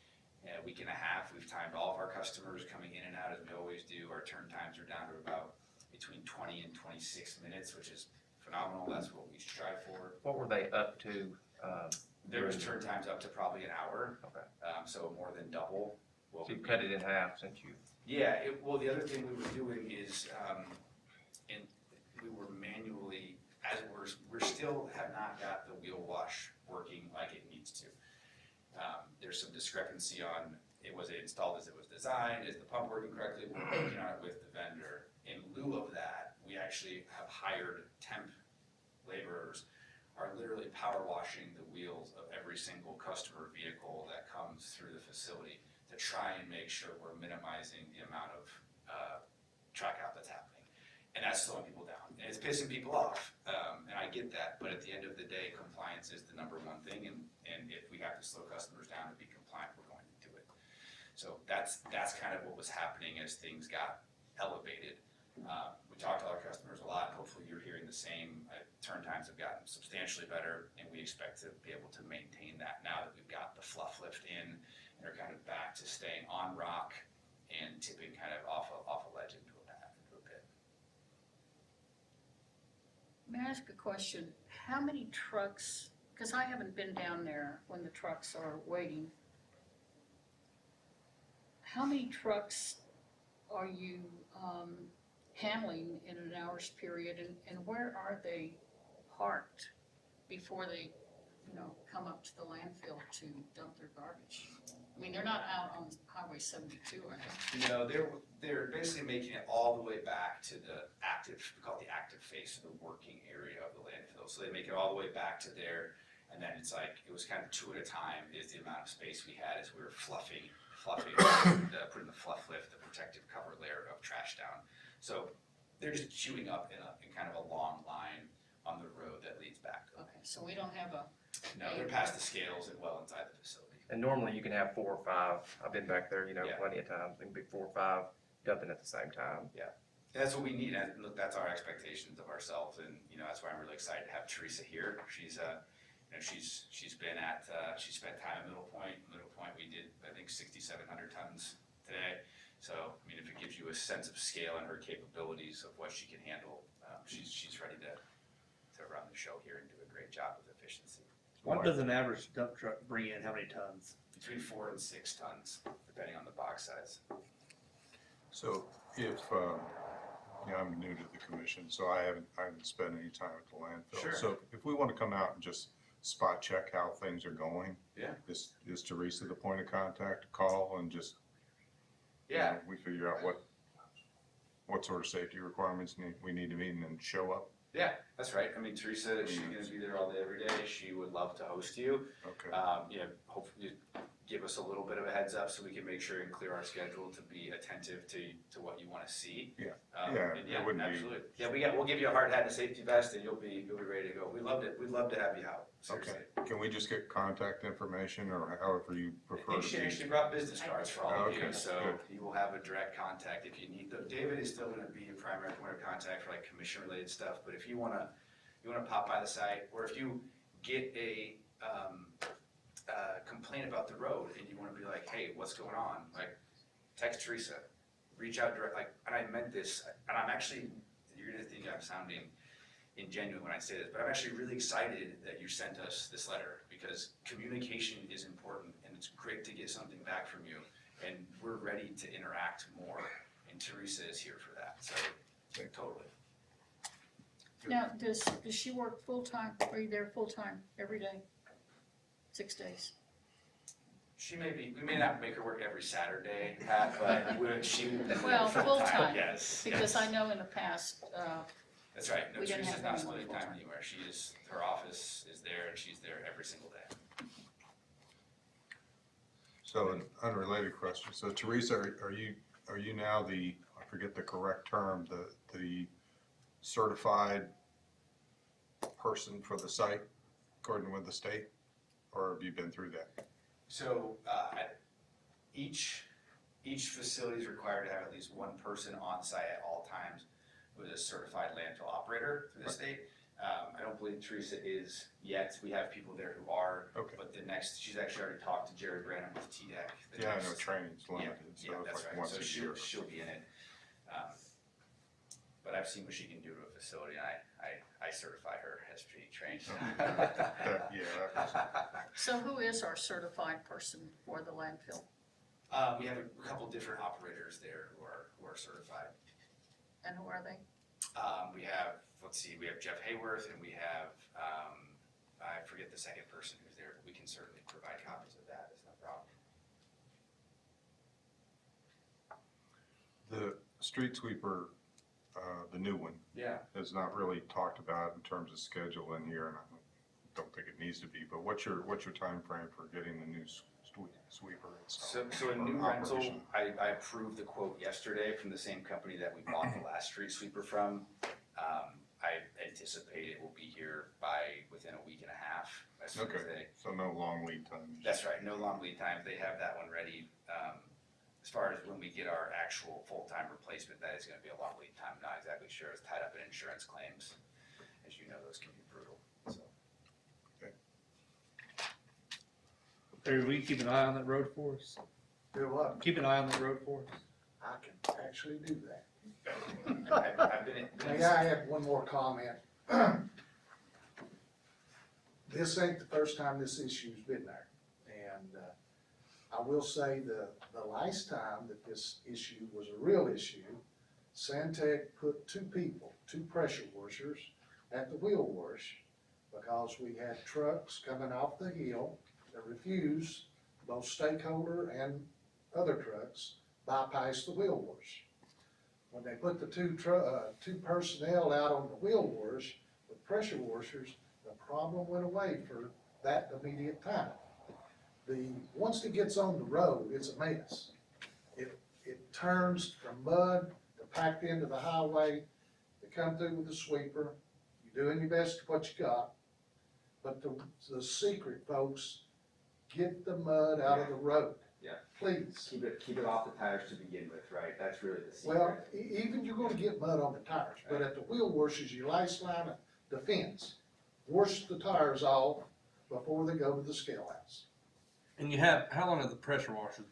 and a half, we've timed all of our customers coming in and out as we always do. Our turn times are down to about between 20 and 26 minutes, which is phenomenal. That's what we strive for. What were they up to? There was turn times up to probably an hour. Okay. So more than double. So you cut it in half since you. Yeah, well, the other thing we were doing is, and we were manually, as we're still have not got the wheel wash working like it needs to. There's some discrepancy on, was it installed as it was designed, is the pump working correctly, we're working on it with the vendor. In lieu of that, we actually have hired temp laborers, are literally power washing the wheels of every single customer vehicle that comes through the facility to try and make sure we're minimizing the amount of track out that's happening. And that's slowing people down, and it's pissing people off, and I get that, but at the end of the day, compliance is the number one thing, and if we have to slow customers down to be compliant, we're going to do it. So that's kind of what was happening as things got elevated. We talked to our customers a lot, and hopefully you're hearing the same. Turn times have gotten substantially better, and we expect to be able to maintain that now that we've got the fluff lift in, and are kind of back to staying on rock and tipping kind of off a ledge into a pit. May I ask a question? How many trucks, because I haven't been down there when the trucks are waiting. How many trucks are you handling in an hour's period, and where are they parked before they, come up to the landfill to dump their garbage? I mean, they're not out on Highway 72, are they? No, they're basically making it all the way back to the active, we call it the active face of the working area of the landfill. So they make it all the way back to there, and then it's like, it was kind of 2 at a time is the amount of space we had as we were putting the fluff lift, the protective cover layer of trash down. So they're just queuing up in kind of a long line on the road that leads back to them. Okay, so we don't have a. No, they're past the scales and well inside the facility. And normally you can have 4 or 5. I've been back there, Yeah. plenty of times. It can be 4 or 5 dumping at the same time. And that's what we need, and look, that's our expectations of ourselves, and that's why I'm really excited to have Teresa here. She's she's been at she spent time at Middle Point. Middle Point, we did I think 6,700 tons today. So I mean, if it gives you a sense of scale and her capabilities of what she can handle, she's ready to run the show here and do a great job with efficiency. What does an average dump truck bring in? How many tons? Between 4 and 6 tons, depending on the box size. So if, I'm new to the commission, so I haven't spent any time at the landfill. Sure. So if we want to come out and just spot check how things are going. Yeah. Is Teresa the point of contact to call and just, we figure out what sort of safety requirements we need to meet and then show up? Yeah, that's right. I mean, Teresa, she's gonna be there all day, every day. She would love to host you. Okay. Hopefully give us a little bit of a heads up so we can make sure and clear our schedule to be attentive to what you wanna see. Yeah. And it wouldn't be- absolutely. Yeah, we'll give you a hard hat and a safety vest and you'll be ready to go. We'd love to have you out, seriously. Okay. Can we just get contact information or however you prefer And to she be? actually brought business cards for all of you, Okay, so good. you will have a direct contact if you need them. David is still gonna be your primary point of contact for like commission related stuff, but if you wanna pop by the site, or if you get a complaint about the road and you wanna be like, hey, what's going on? Like, text Teresa, reach out direct, and I meant this, and I'm actually, you're gonna think I'm sounding ingenuine when I say this, but I'm actually really excited that you sent us this letter, because communication is important, and it's great to get something back from you, and we're ready to interact more, and Teresa is here for that, so, totally. Now, does she work full-time? Are you there full-time, every day? 6 days? We may not make her work every Saturday, Pat, but she will definitely Well, work full-time, full-time, yes. Because yes. I know in the past, That's right, no, we didn't Teresa's have not anyone splitting time full-time. anywhere, her office is there, and she's there every single day. So an unrelated question. So Teresa, are you now I forget the correct term, the certified person for the site according with the state? Or have you been through that? So, each facility is required to have at least one person on site at all times with a certified landfill operator through the state. I don't believe Teresa is yet. We have people there who are. Okay. But she's actually already talked to Jerry Branham with TDEC. Yeah, I know training's limited, so Yeah, it's that's like right. once So a year. she'll be in it. But I've seen what she can do to a facility, and I certify her as being trained. so who is our certified person for the landfill? We have a couple different operators there who are certified. And who are they? We have, we have Jeff Hayworth, and we have, I forget the second person who's there. We can certainly provide copies of that, it's no problem. The street sweeper, the new one, Yeah. is not really talked about in terms of schedule in here, and I don't think it needs to be, but what's your time frame for getting the new sweeper installed? So a new or rental, operation? I approved the quote yesterday from the same company that we bought the last street sweeper from. I anticipate it will be here within a week and a half, as soon as Okay, so no long lead time. That's right, no long lead times, they have that one ready. As far as when we get our actual full-time replacement, that is gonna be a long lead time, not exactly sure, it's tied up in insurance claims. As you know, those can be brutal, so. Terry, will you keep an eye on that road for us? Do what? Keep an eye on that road for us. I can actually do that. I've been May I have one more comment? This ain't the first time this issue's been there. And I will say the last time that this issue was a real issue, Santec put two pressure washers at the wheel wash because we had trucks coming off the hill that refused, both stakeholder and other trucks, bypass the wheel wash. When they put the two personnel out on the wheel wash with pressure washers, the problem went away for that immediate time. Once it gets on the road, it's a mess. It turns from mud to packed into the highway, to come through with the sweeper. You're doing your best with what you got. But the secret, folks, get the mud out of the road. Yeah. Please. Keep it off the tires to begin with, right? That's really the secret. Well, even you're gonna get mud on the tires, but at the wheel wash is your last line of defense. Wash the tires off before they go to the scale house. And how long have the pressure washer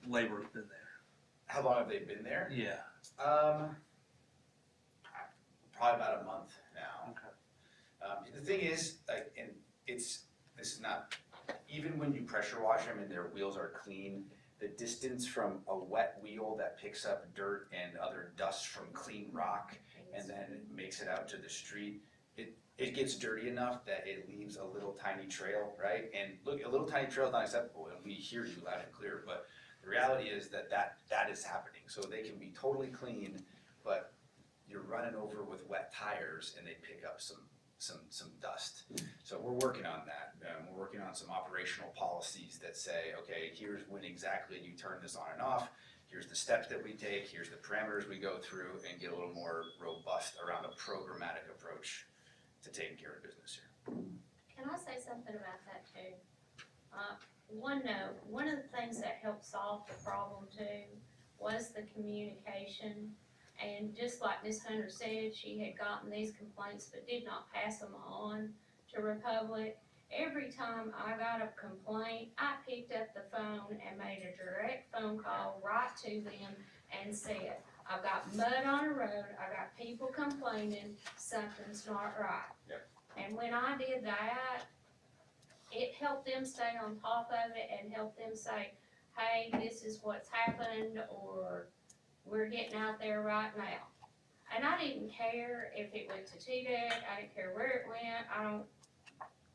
laborers been there? How long have they been there? Yeah. Probably about a month now. Okay. The thing is, this is not, even when you pressure wash them and their wheels are clean, the distance from a wet wheel that picks up dirt and other dust from clean rock and then makes it out to the street, it gets dirty enough that it leaves a little tiny trail, right? And look, a little tiny trail is not acceptable, and we hear you loud and clear, but the reality is that is happening. So they can be totally clean, but you're running over with wet tires and they pick up some dust. So we're working on that. We're working on some operational policies that say, okay, here's when exactly you turn this on and off. Here's the steps that we take. Here's the parameters we go through, and get a little more robust around a programmatic approach to taking care of business here. Can I say something about that too? One note, one of the things that helped solve the problem too was the communication. And just like Ms. Hunter said, she had gotten these complaints but did not pass them on to Republic. Every time I got a complaint, I picked up the phone and made a direct phone call right to them and said, I've got mud on the road, I got people complaining, something's not right. Yep. And when I did that, it helped them stay on top of it and help them say, hey, this is what's happened, or we're getting out there right now. And I didn't care if it went to TDEC, I didn't care where it went,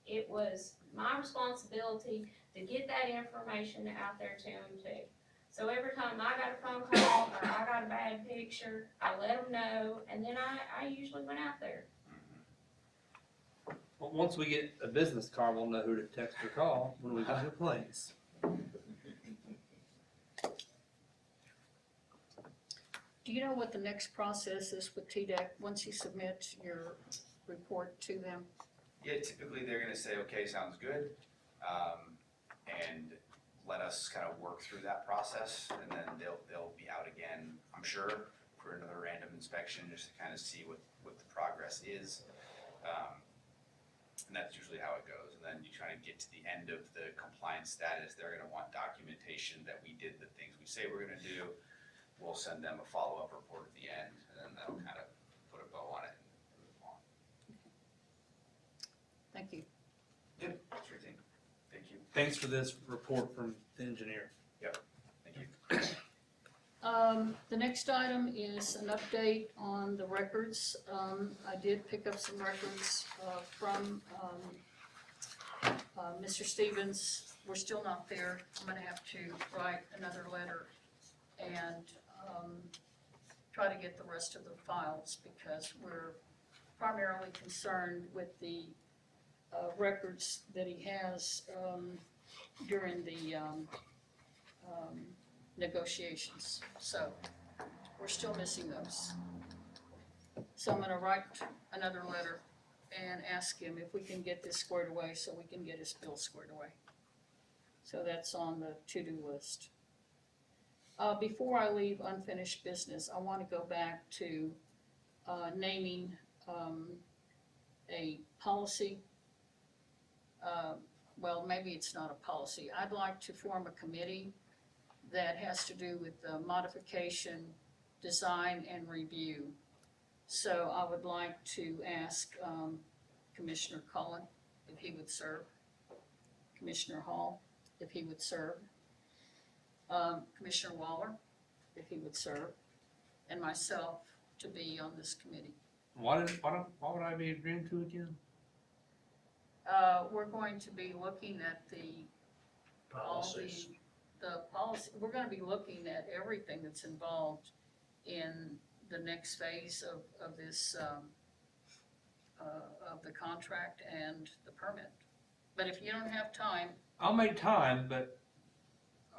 it was my responsibility to get that information out there to them too. So every time I got a phone call or I got a bad picture, I let them know, and then I usually went out there. Well, once we get a business card, we'll know who to text or call when we got complaints. Do you know what the next process is with TDEC, once you submit your report to them? Yeah, typically they're gonna say, okay, sounds good, and let us kind of work through that process, and then they'll be out again, I'm sure, for another random inspection, just to kind of see what the progress is. And that's usually how it goes, and then you try to get to the end of the compliance status, they're gonna want documentation that we did the things we say we're gonna do. We'll send them a follow-up report at the end, and then they'll kind of put a bow on it and move on. Thank you. Yep, sure thing. Thank you. Thanks for this report from the engineer. Thank you. The next item is an update on the records. I did pick up some records from Mr. Stevens. We're still not there. I'm gonna have to write another letter and try to get the rest of the files, because we're primarily concerned with the records that he has during the negotiations. So we're still missing those. So I'm gonna write another letter and ask him if we can get this squared away so we can get his bill squared away. So that's on the to-do list. Before I leave unfinished business, I want to go back to naming a policy. Well, maybe it's not a policy. I'd like to form a committee that has to do with the modification, design, and review. So I would like to ask Commissioner Cullen if he would serve, Commissioner Hall if he would serve, Commissioner Waller if he would serve, and myself to be on this committee. What would I be agreeing to again? We're going to be looking at the Policies. the policy, we're gonna be looking at everything that's involved in the next phase of this, of the contract and the permit. But if you don't have time, I'll make time, but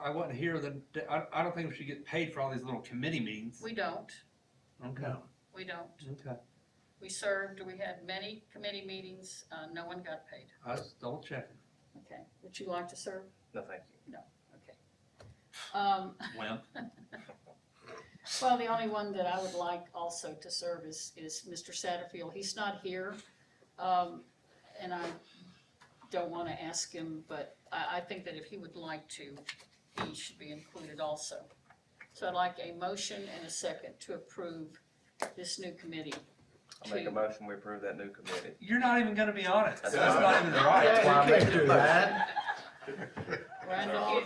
I wasn't here I don't think we should get paid for all these little committee meetings. we don't, Okay. we don't. Okay. We served, we had many committee meetings, no one got paid. I was double checking. Okay, would you like to serve? No, thank you. Well, Well, the only one that I would like also to serve is Mr. Satterfield. He's not here, and I don't wanna ask him, but I think that if he would like to, he should be included also. So I'd like a motion and a second to approve this new committee. I'll make a motion, we approve that new committee. you're not even gonna be on it. That's That's not even right. Yeah, you can do that. Randolph,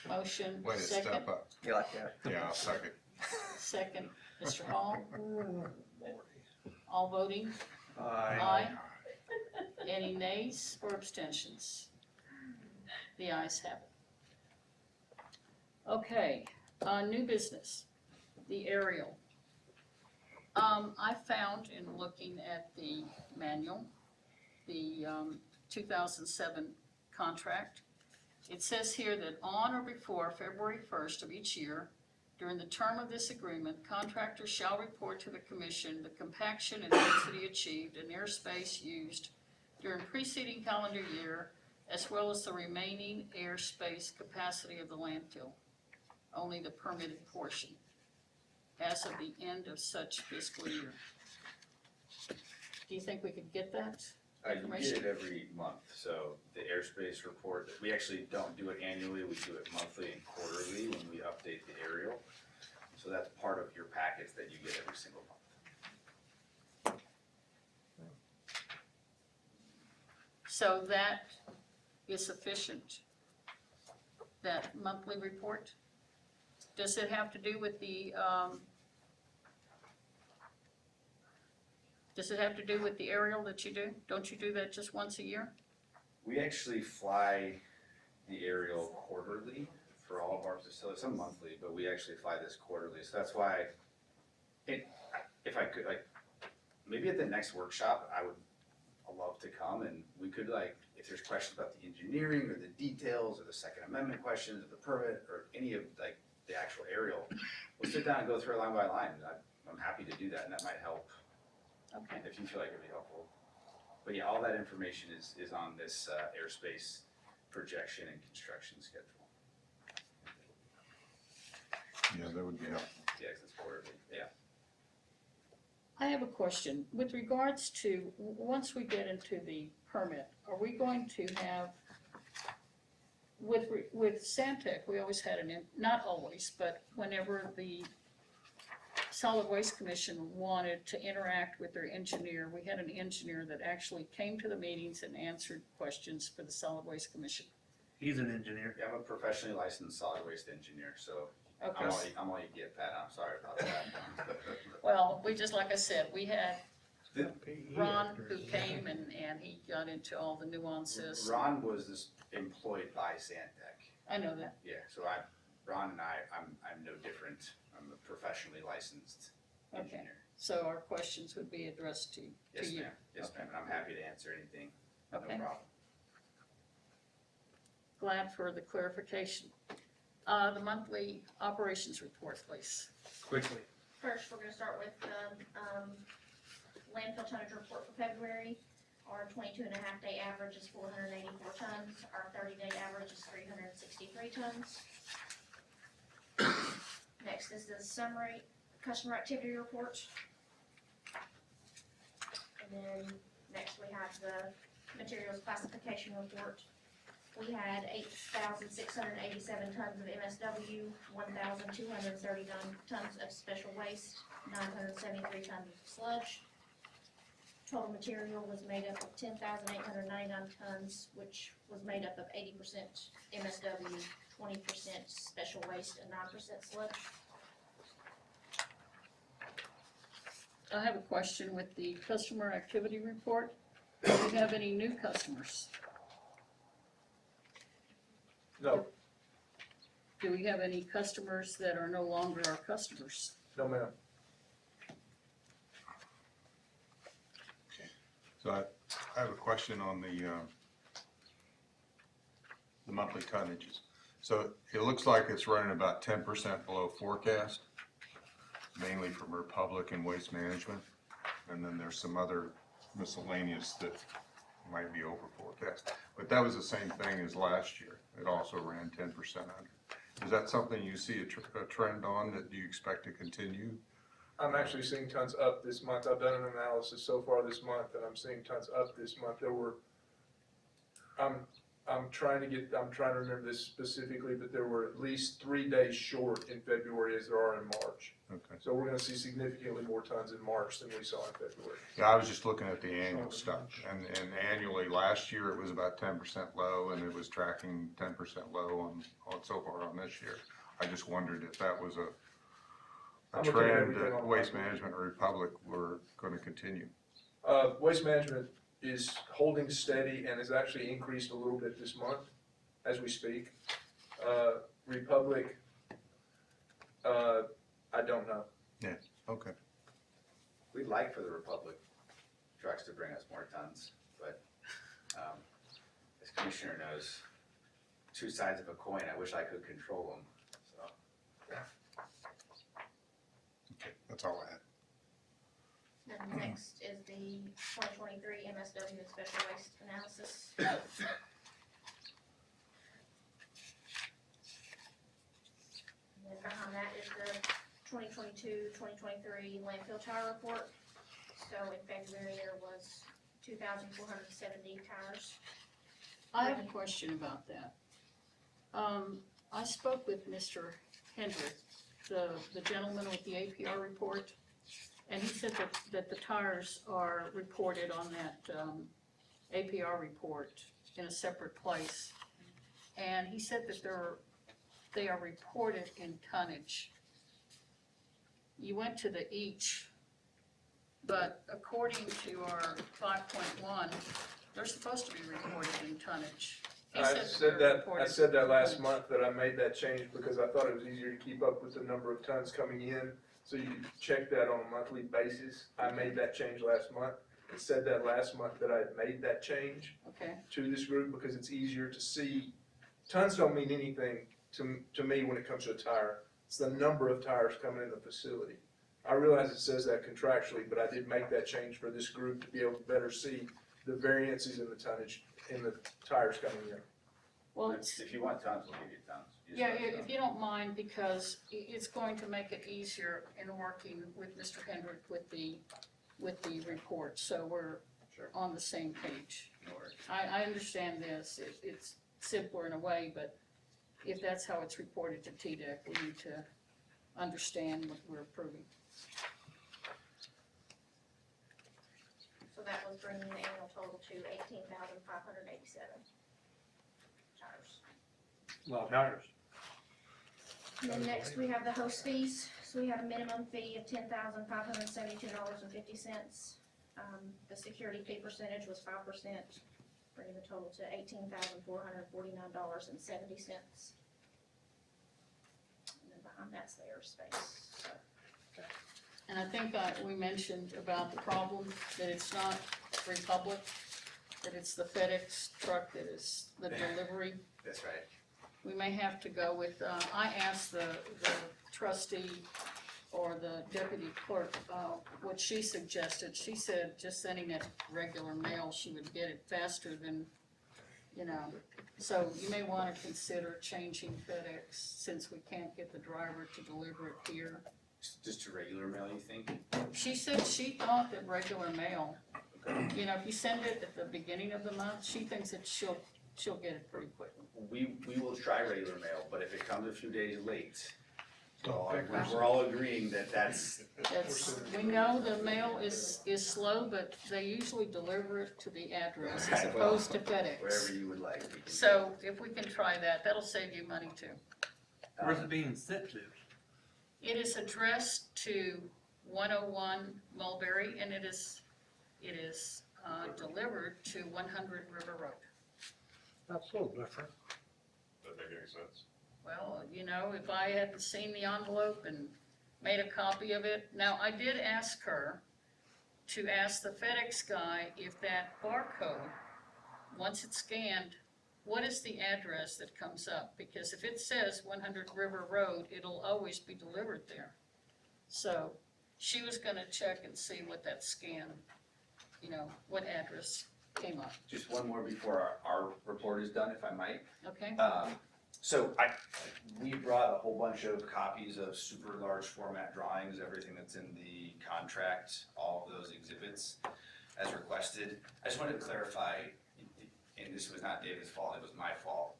motion, Way to second, step up. You like that? Yeah, I'll second. second, Mr. Hall. All voting? Aye. Aye. Any nays or abstentions? The ayes have it. Okay, new business, the aerial. I found in looking at the manual, the 2007 contract, it says here that on or before February 1st of each year, during the term of this agreement, contractors shall report to the commission the compaction and density achieved and airspace used during preceding calendar year, as well as the remaining airspace capacity of the landfill, only the permitted portion, as of the end of such fiscal year. Do you think we could get that You information? get it every month, so the airspace report, we actually don't do it annually, we do it monthly and quarterly when we update the aerial. So So that's part of your packets that you get every single month. So that is sufficient, that monthly report? Does it have to do with the, does it have to do with the aerial that you do? Don't you do that just once a year? We actually fly the aerial quarterly for all of our facilities, some monthly, but we actually fly this quarterly. So that's why, if I could, like, maybe at the next workshop, I'd love to come and we could, like, if there's questions about the engineering or the details or the Second Amendment questions or the permit or any of, like, the actual aerial, we'll sit down and go through it line by line. I'm happy to do that, and that might help. Okay. If you feel like it'd be helpful. But yeah, all that information is on this airspace projection and construction schedule. Yeah, that would be helpful. Yeah, 'cause it's quarterly, yeah. I have a question. With regards to, once we get into the permit, are we going to have, with Santec, we always had not always, but whenever the Solid Waste Commission wanted to interact with their engineer, we had an engineer that actually came to the meetings and answered questions for the Solid Waste Commission. He's an engineer. Yeah, I'm a professionally licensed solid waste engineer, so Okay. I'm all you get, Pat. I'm sorry about that. Well, we just, like I said, we had Ron who came and he got into all the nuances. Ron was employed by Santec. I know that. Yeah, so Ron and I'm no different. I'm a professionally licensed engineer. So our questions would be addressed to Yes, you. ma'am. Yes, ma'am. And I'm happy to answer anything. No Okay. problem. Glad for the clarification. The monthly operations report, please. Quickly. First, we're gonna start with landfill tonnage report for February. Our 22.5 day average is 484 tons. Our 30-day average is 363 tons. Next is the summary customer activity report. And then next we have the materials classification report. We had 8,687 tons of MSW, 1,239 tons of special waste, 973 tons of sludge. Total material was made up of 10,899 tons, which was made up of 80% MSW, 20% special waste, and 9% sludge. I have a question with the customer activity report. Do we have any new customers? No, Do we have any customers that are no longer our customers? no ma'am. So I have a question on the monthly tonnages. So it looks like it's running about 10% below forecast, mainly from Republic and Waste Management. And then there's some other miscellaneous that might be over forecast. But that was the same thing as last year. It also ran 10% under. Is that something you see a trend on that you expect to continue? I'm actually seeing tons up this month. I've done an analysis so far this month, and I'm seeing tons up this month. There were, I'm trying to remember this specifically, but there were at least 3 days short in February as there are in March. Okay. So we're gonna see significantly more tons in March than we saw in February. Yeah, I was just looking at the annual stuff. And annually, last year, it was about 10% low, and it was tracking 10% low on so far on this year. I just wondered if that was a I'm looking at trend everything that on Waste my- Management and Republic were gonna continue. Waste Management is holding steady and has actually increased a little bit this month as we speak. Republic, I don't know. Yeah, okay. We'd like for the Republic trucks to bring us more tons, but as Commissioner knows, two sides of a coin. I wish I could control them, so. Okay, that's all I had. And next is the 2023 MSW and special waste analysis. And then behind that is the 2022-2023 landfill tire report. So in February, there was 2,470 tires. I have a question about that. I spoke with Mr. Hendrick the gentleman with the APR report, and he said that the tires are reported on that, APR report in a separate place. And he said that they are reported in tonnage. You went to the each, but according to our 5.1, they're supposed to be reported in tonnage. He I that said they're that, I reported said that in last tonnage. month, that I made that change because I thought it was easier to keep up with the number of tons coming in, so you could check that on a monthly basis. I made that change last month. It said that last month that I had made that change Okay, to this group because it's easier to see. Tons don't mean anything to me when it comes to a tire. It's the number of tires coming in the facility. I realize it says that contractually, but I did make that change for this group to be able to better see the variances in the tonnage in the tires coming in. well, If you want tons, we'll give you tons. You just yeah, let us know. if you don't mind, because it's going to make it easier in working with Mr. Hendrick with the report, so we're Sure. on the same page. No worries. I understand this, it's simpler in a way, but if that's how it's reported to TDEC, we need to understand what we're approving. So that was bringing the annual total to 18,587 tires. A lot of tires. And then next, we have the host fees. So we have a minimum fee of $10,572.50. The security fee percentage was 5%, bringing the total to $18,449.70. And then behind that's the airspace. So And I think we mentioned about the problem, that it's not Republic, that it's the FedEx truck that is the delivery. That's right. We may have to go with, I asked the trustee or the deputy clerk, what she suggested. She said just sending it regular mail, she would get it faster than, so you may wanna consider changing FedEx since we can't get the driver to deliver it here. Just to regular mail, you think? She said she thought that regular mail, if you send it at the beginning of the month, she thinks that she'll get it pretty quick. We will try regular mail, but if it comes a few days late, we're all agreeing that's. We know the mail is slow, but they usually deliver it to the address as opposed to Wherever FedEx. you would like. we can- So if we can try that, that'll save you money too. Where's it being sent to? It is addressed to 101 Mulberry, and it is delivered to 100 River Road. That's a little different. Doesn't make any sense. Well, if I hadn't seen the envelope and made a copy of it. Now, I did ask her to ask the FedEx guy if that barcode, once it's scanned, what is the address that comes up? Because if it says 100 River Road, it'll always be delivered there. So she was gonna check and see what that scan, what address came up, Just one more before our report is done, if I might. okay? So we brought a whole bunch of copies of super large format drawings, everything that's in the contract, all of those exhibits as requested. I just wanted to clarify, and this was not David's fault, it was my fault.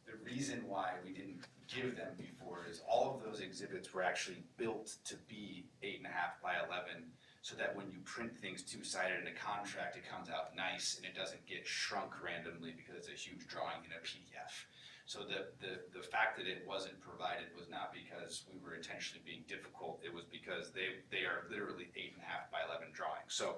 The reason why we didn't give them before is all of those exhibits were actually built to be 8.5 by 11, so that when you print things two-sided in a contract, it comes out nice and it doesn't get shrunk randomly because it's a huge drawing in a PDF. So the fact that it wasn't provided was not because we were intentionally being difficult, it was because they are literally 8.5 by 11 drawings. So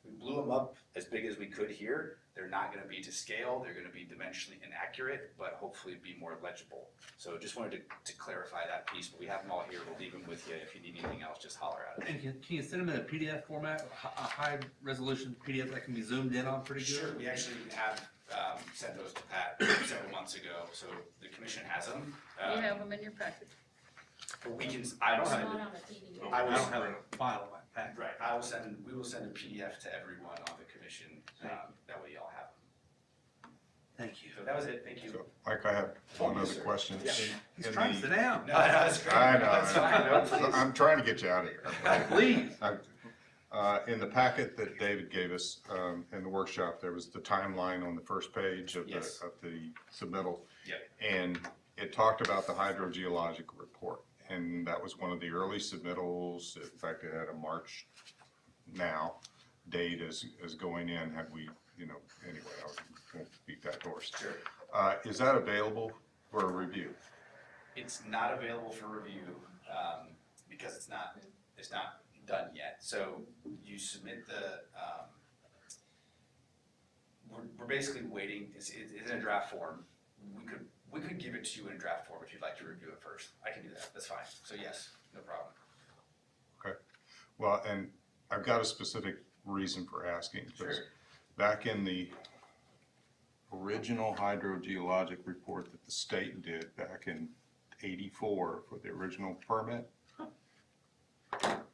we blew them up as big as we could here. They're not gonna be to scale, they're gonna be dimensionally inaccurate, but hopefully be more legible. So just wanted to clarify that piece, but we have them all here, we'll leave them with you. If you need anything else, just holler at us. And can you send them in a PDF format, a high resolution PDF that can be zoomed in on pretty good? Sure, we actually have sent those to Pat several months ago, so the commission has them. You have them in your packet. But we can, I don't it's have, not on a PDF. I I will, don't have a file in my packet. right, we will send a PDF to everyone on the commission, that way y'all have them. Thank you. So that was it, thank you. So, Mike, I have one other question. Yeah. He's In trying to the- sit down. No, that's great. I know, That's fine, no, please. I'm trying to get you out of here. Please. In the packet that David gave us, in the workshop, there was the timeline on the first page of Yes. the submittal. Yep. And it talked about the hydrogeologic report. and that was one of the early submittals. In fact, it had a March now date as going in, had we, anyway, I won't beat that horse. Sure. Is that available for a review? It's not available for review, because it's not done yet. So you submit the, we're basically waiting, it's in a draft form. We could give it to you in a draft form if you'd like to review it first. I can do that, that's fine. So yes, no problem. Okay. Well, and I've got a specific reason for asking. Because Sure. back in the original hydrogeologic report that the state did back in '84 for the original permit,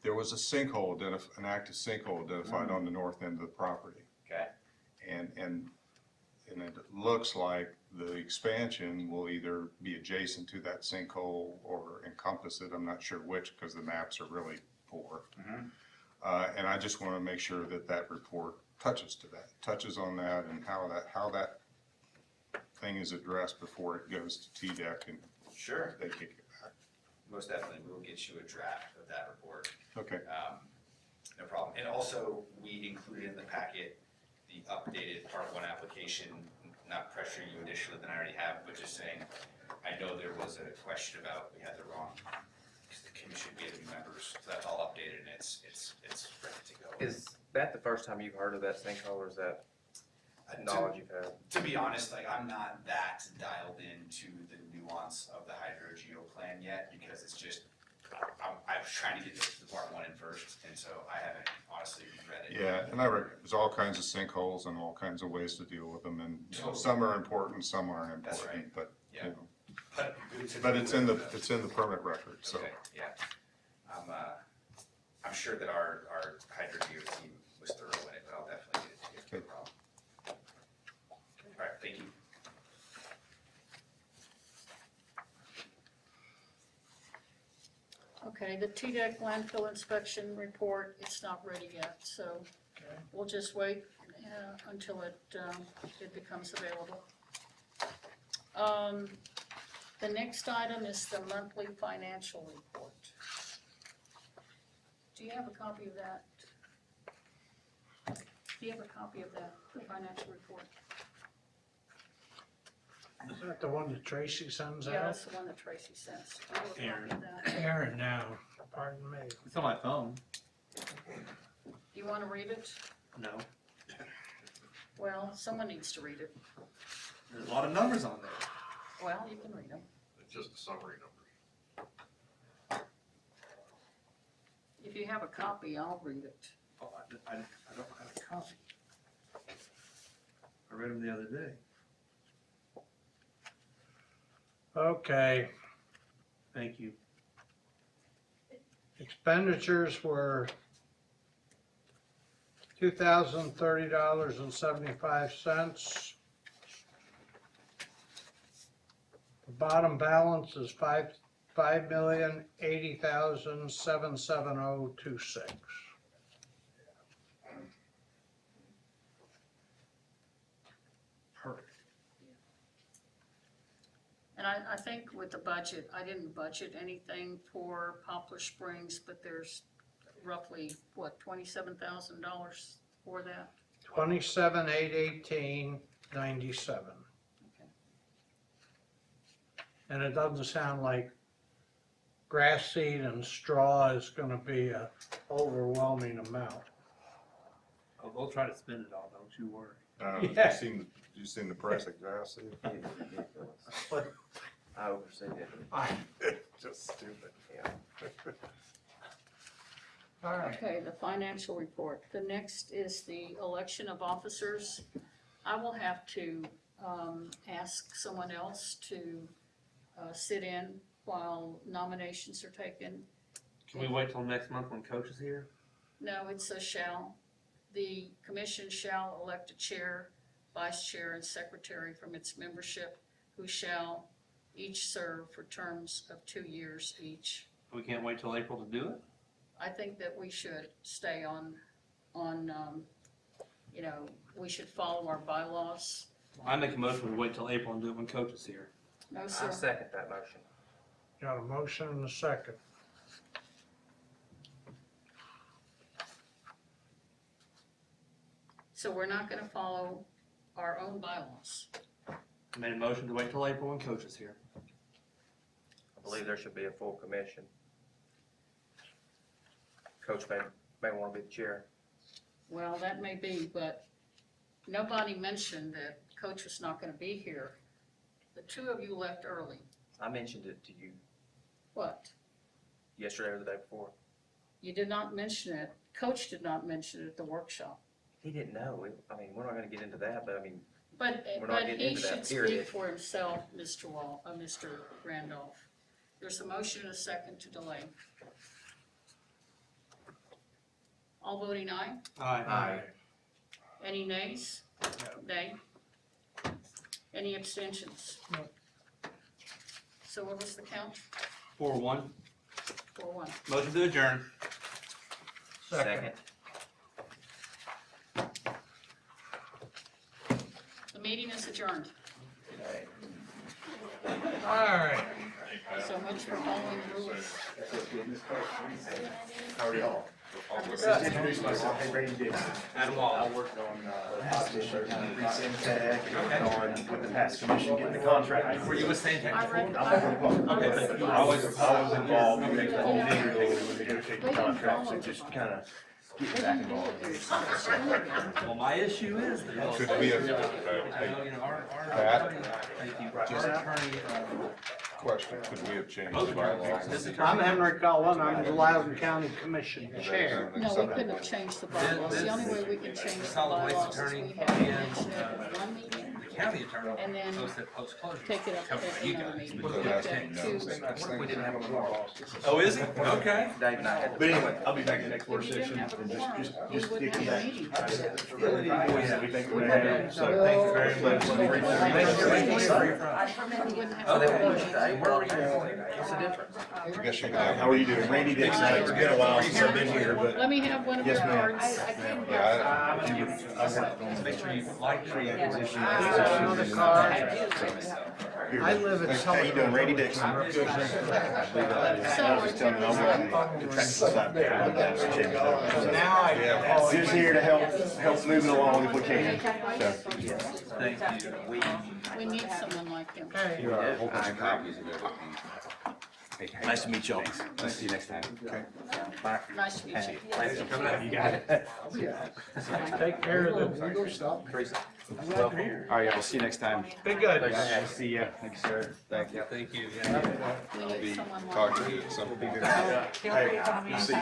there was a sinkhole, an active sinkhole identified on the north end of the property. Okay. And it looks like the expansion will either be adjacent to that sinkhole or encompass it. I'm not sure which, because the maps are really poor. Mhm. And I just want to make sure that that report touches on that, and how that thing is addressed before it goes to TDEC and Sure. they kick it back. Most definitely, we will get you a draft of that report. Okay. No problem. And also, we included in the packet the updated Part 1 application, not pressuring you additionally than I already have, but just saying, I know there was a question about, we had the wrong, because the commission gave new members, so that's all updated and it's ready to go. Is that the first time you've heard of that sinkhole, or is that knowledge you've had? To be honest, like, I'm not that dialed into the nuance of the hydrogeo plan yet, because it's just, I was trying to get the Part 1 in first, and so I haven't honestly read it. Yeah, and there's all kinds of sinkholes and all kinds of ways to deal with them, and Totally. some are important, some aren't That's important, right. but, Yeah. you know. But good to But know it's in the, that- it's in the permit record, so. Okay, yeah. I'm sure that our hydrogeo team was thorough in it, but I'll definitely get it to you, no problem. All right, thank you. Okay, the TDEC landfill inspection report, it's not ready yet, so we'll just wait until it becomes available. The next item is the monthly financial report. Do you have a copy of that? Do you have a copy of that, the financial report? Is that the one that Tracy sends Yeah, out? that's the one that Tracy sends. Do you have a copy of that? Aaron now, pardon me. It's on my phone. Do you wanna read it? No. Well, someone needs to read it. There's a lot of numbers on there. Well, you can read them. It's just a summary numbers. If you have a copy, I'll read it. Oh, I don't have a copy. I read them the other day. Okay, Thank you. expenditures were $2,030.75. The bottom balance is $5,080,77026. Perfect. And I think with the budget, I didn't budget anything for Poplar Springs, but there's roughly, what, $27,000 for that? 27,818.97. And it doesn't sound like grass seed and straw is gonna be a overwhelming amount. Oh, they'll try to spend it all, don't you worry. Yeah. You seen the price of gas? I oversee it. Just stupid. Yeah. All right. Okay, the financial report. The next is the election of officers. I will have to ask someone else to sit in while nominations are taken. Can we wait till next month when Coach is here? No, it's a shall. The commission shall elect a chair, vice chair, and secretary from its membership, who shall each serve for terms of 2 years each. We can't wait till April to do it? I think that we should stay on, we should follow our bylaws. I make a motion we wait till April and do it when Coach is here. No, I sir. second that motion. Got a motion and a second. So we're not gonna follow our own bylaws. I made a motion to wait till April when coach is here. I believe there should be a full commission. Coach may wanna be the chair. Well, that may be, but nobody mentioned that Coach was not gonna be here. The two of you left early. I mentioned it to you What? yesterday or the day before. You did not mention it. Coach did not mention it at the workshop. He didn't know. I mean, we're not gonna get into that, but I mean, But, We're not but getting he into that, should speak period. for himself, Mr. Randolph. There's a motion and a second to delay. All voting aye? Aye. Any nays? Nay? Any abstentions? No. So what was the count? 4-1. 4-1. Motion to adjourn. second. The meeting is adjourned. All right. So much for following the rules. How are y'all? Just introduce myself, hey, Brady Dixon. Adam Wall. I worked on, Opposition County Precinct Tech, and on with the past commission getting the contract. Were you with St. I read. Okay, thank you. I was involved in the whole thing, with negotiating the contract, so just kinda getting back involved. Well, my issue is that. Could we have, You know, our Pat? attorney, thank you, our attorney, question, could we have changed the bylaws? this attorney. I'm Henry Cullen, I'm the Loudoun County Commission Chair. No, we couldn't have changed the bylaws. The only way we can change the Solid waste bylaws is attorney we have to and, mention it at one meeting, The county attorney And then posted post-closure. take it up Covered at by you another guys. meeting. But We that's have to no. have two. We didn't have a quorum. Oh, is he? Okay. Dave and I had. But anyway, I'll be back in the next work If you didn't session, have a and quorum, just we stick wouldn't to have a that. meeting. Always everything we're gonna have, so thank you very much. We wouldn't have Oh, a they quorum. were today? Where were you? What's the difference? I guess you could have. How are you doing? Randy Dixon, it's been a while since I've been here, but Let me have one of your Yes, ma'am. cards. Yeah, Make sure you like tree acquisition. Another card. I live at how you doing, Randy Dixon? So, I was telling him I'm on the contractual side there, but that's changed. now I. Just here to help move it along if we can, so. Thank you. We need someone like him. Okay. here are a whole bunch of copies of it. Nice to meet y'all. See you next time. Okay. Nice to meet you. Thanks for coming out. You got it. Take care of the, All right, yeah, we'll see you next time. be good. See ya. Thank you, sir. Thank you. Thank you. We I'll need be someone like talking him. to you at some point. Hey, see you.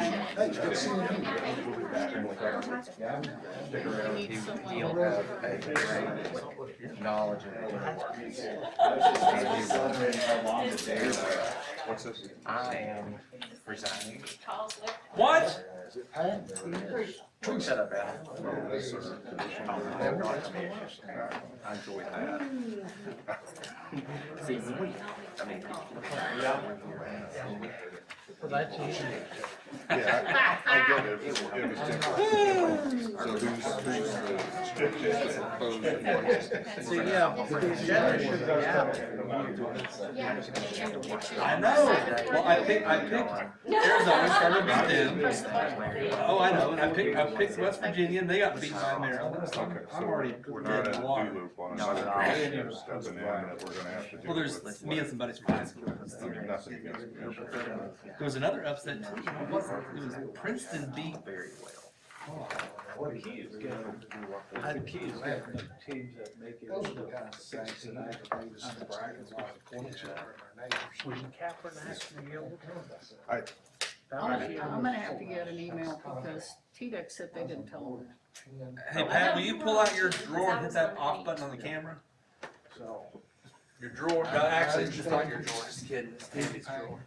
We need someone He'll like have a great knowledge of What's this? I am resigning. What? Shut up, Al. This is- I enjoy that. See, I mean, Well, that's easy. Yeah, I get it. It was temporary. So who's the proposed appointee? See, yeah, the agenda should go out. I know. Well, I picked Arizona, started to beat them. Oh, I know. And I picked West Virginia, and they got beat by Maryland. So I'm already We're not dead in in the a water. loop on another commission stepping in that we're gonna have to do. Well, there's me and somebody from high school. I mean, nothing against the commission. There was another upset too. It was Princeton beat very well. I'm gonna have to get an email because TDEC said they didn't tell them. Hey Pat, will you pull out your drawer and hit that off button on the camera? Your drawer? No, actually, it's just not your drawer. Just kidding. It's Tammy's drawer.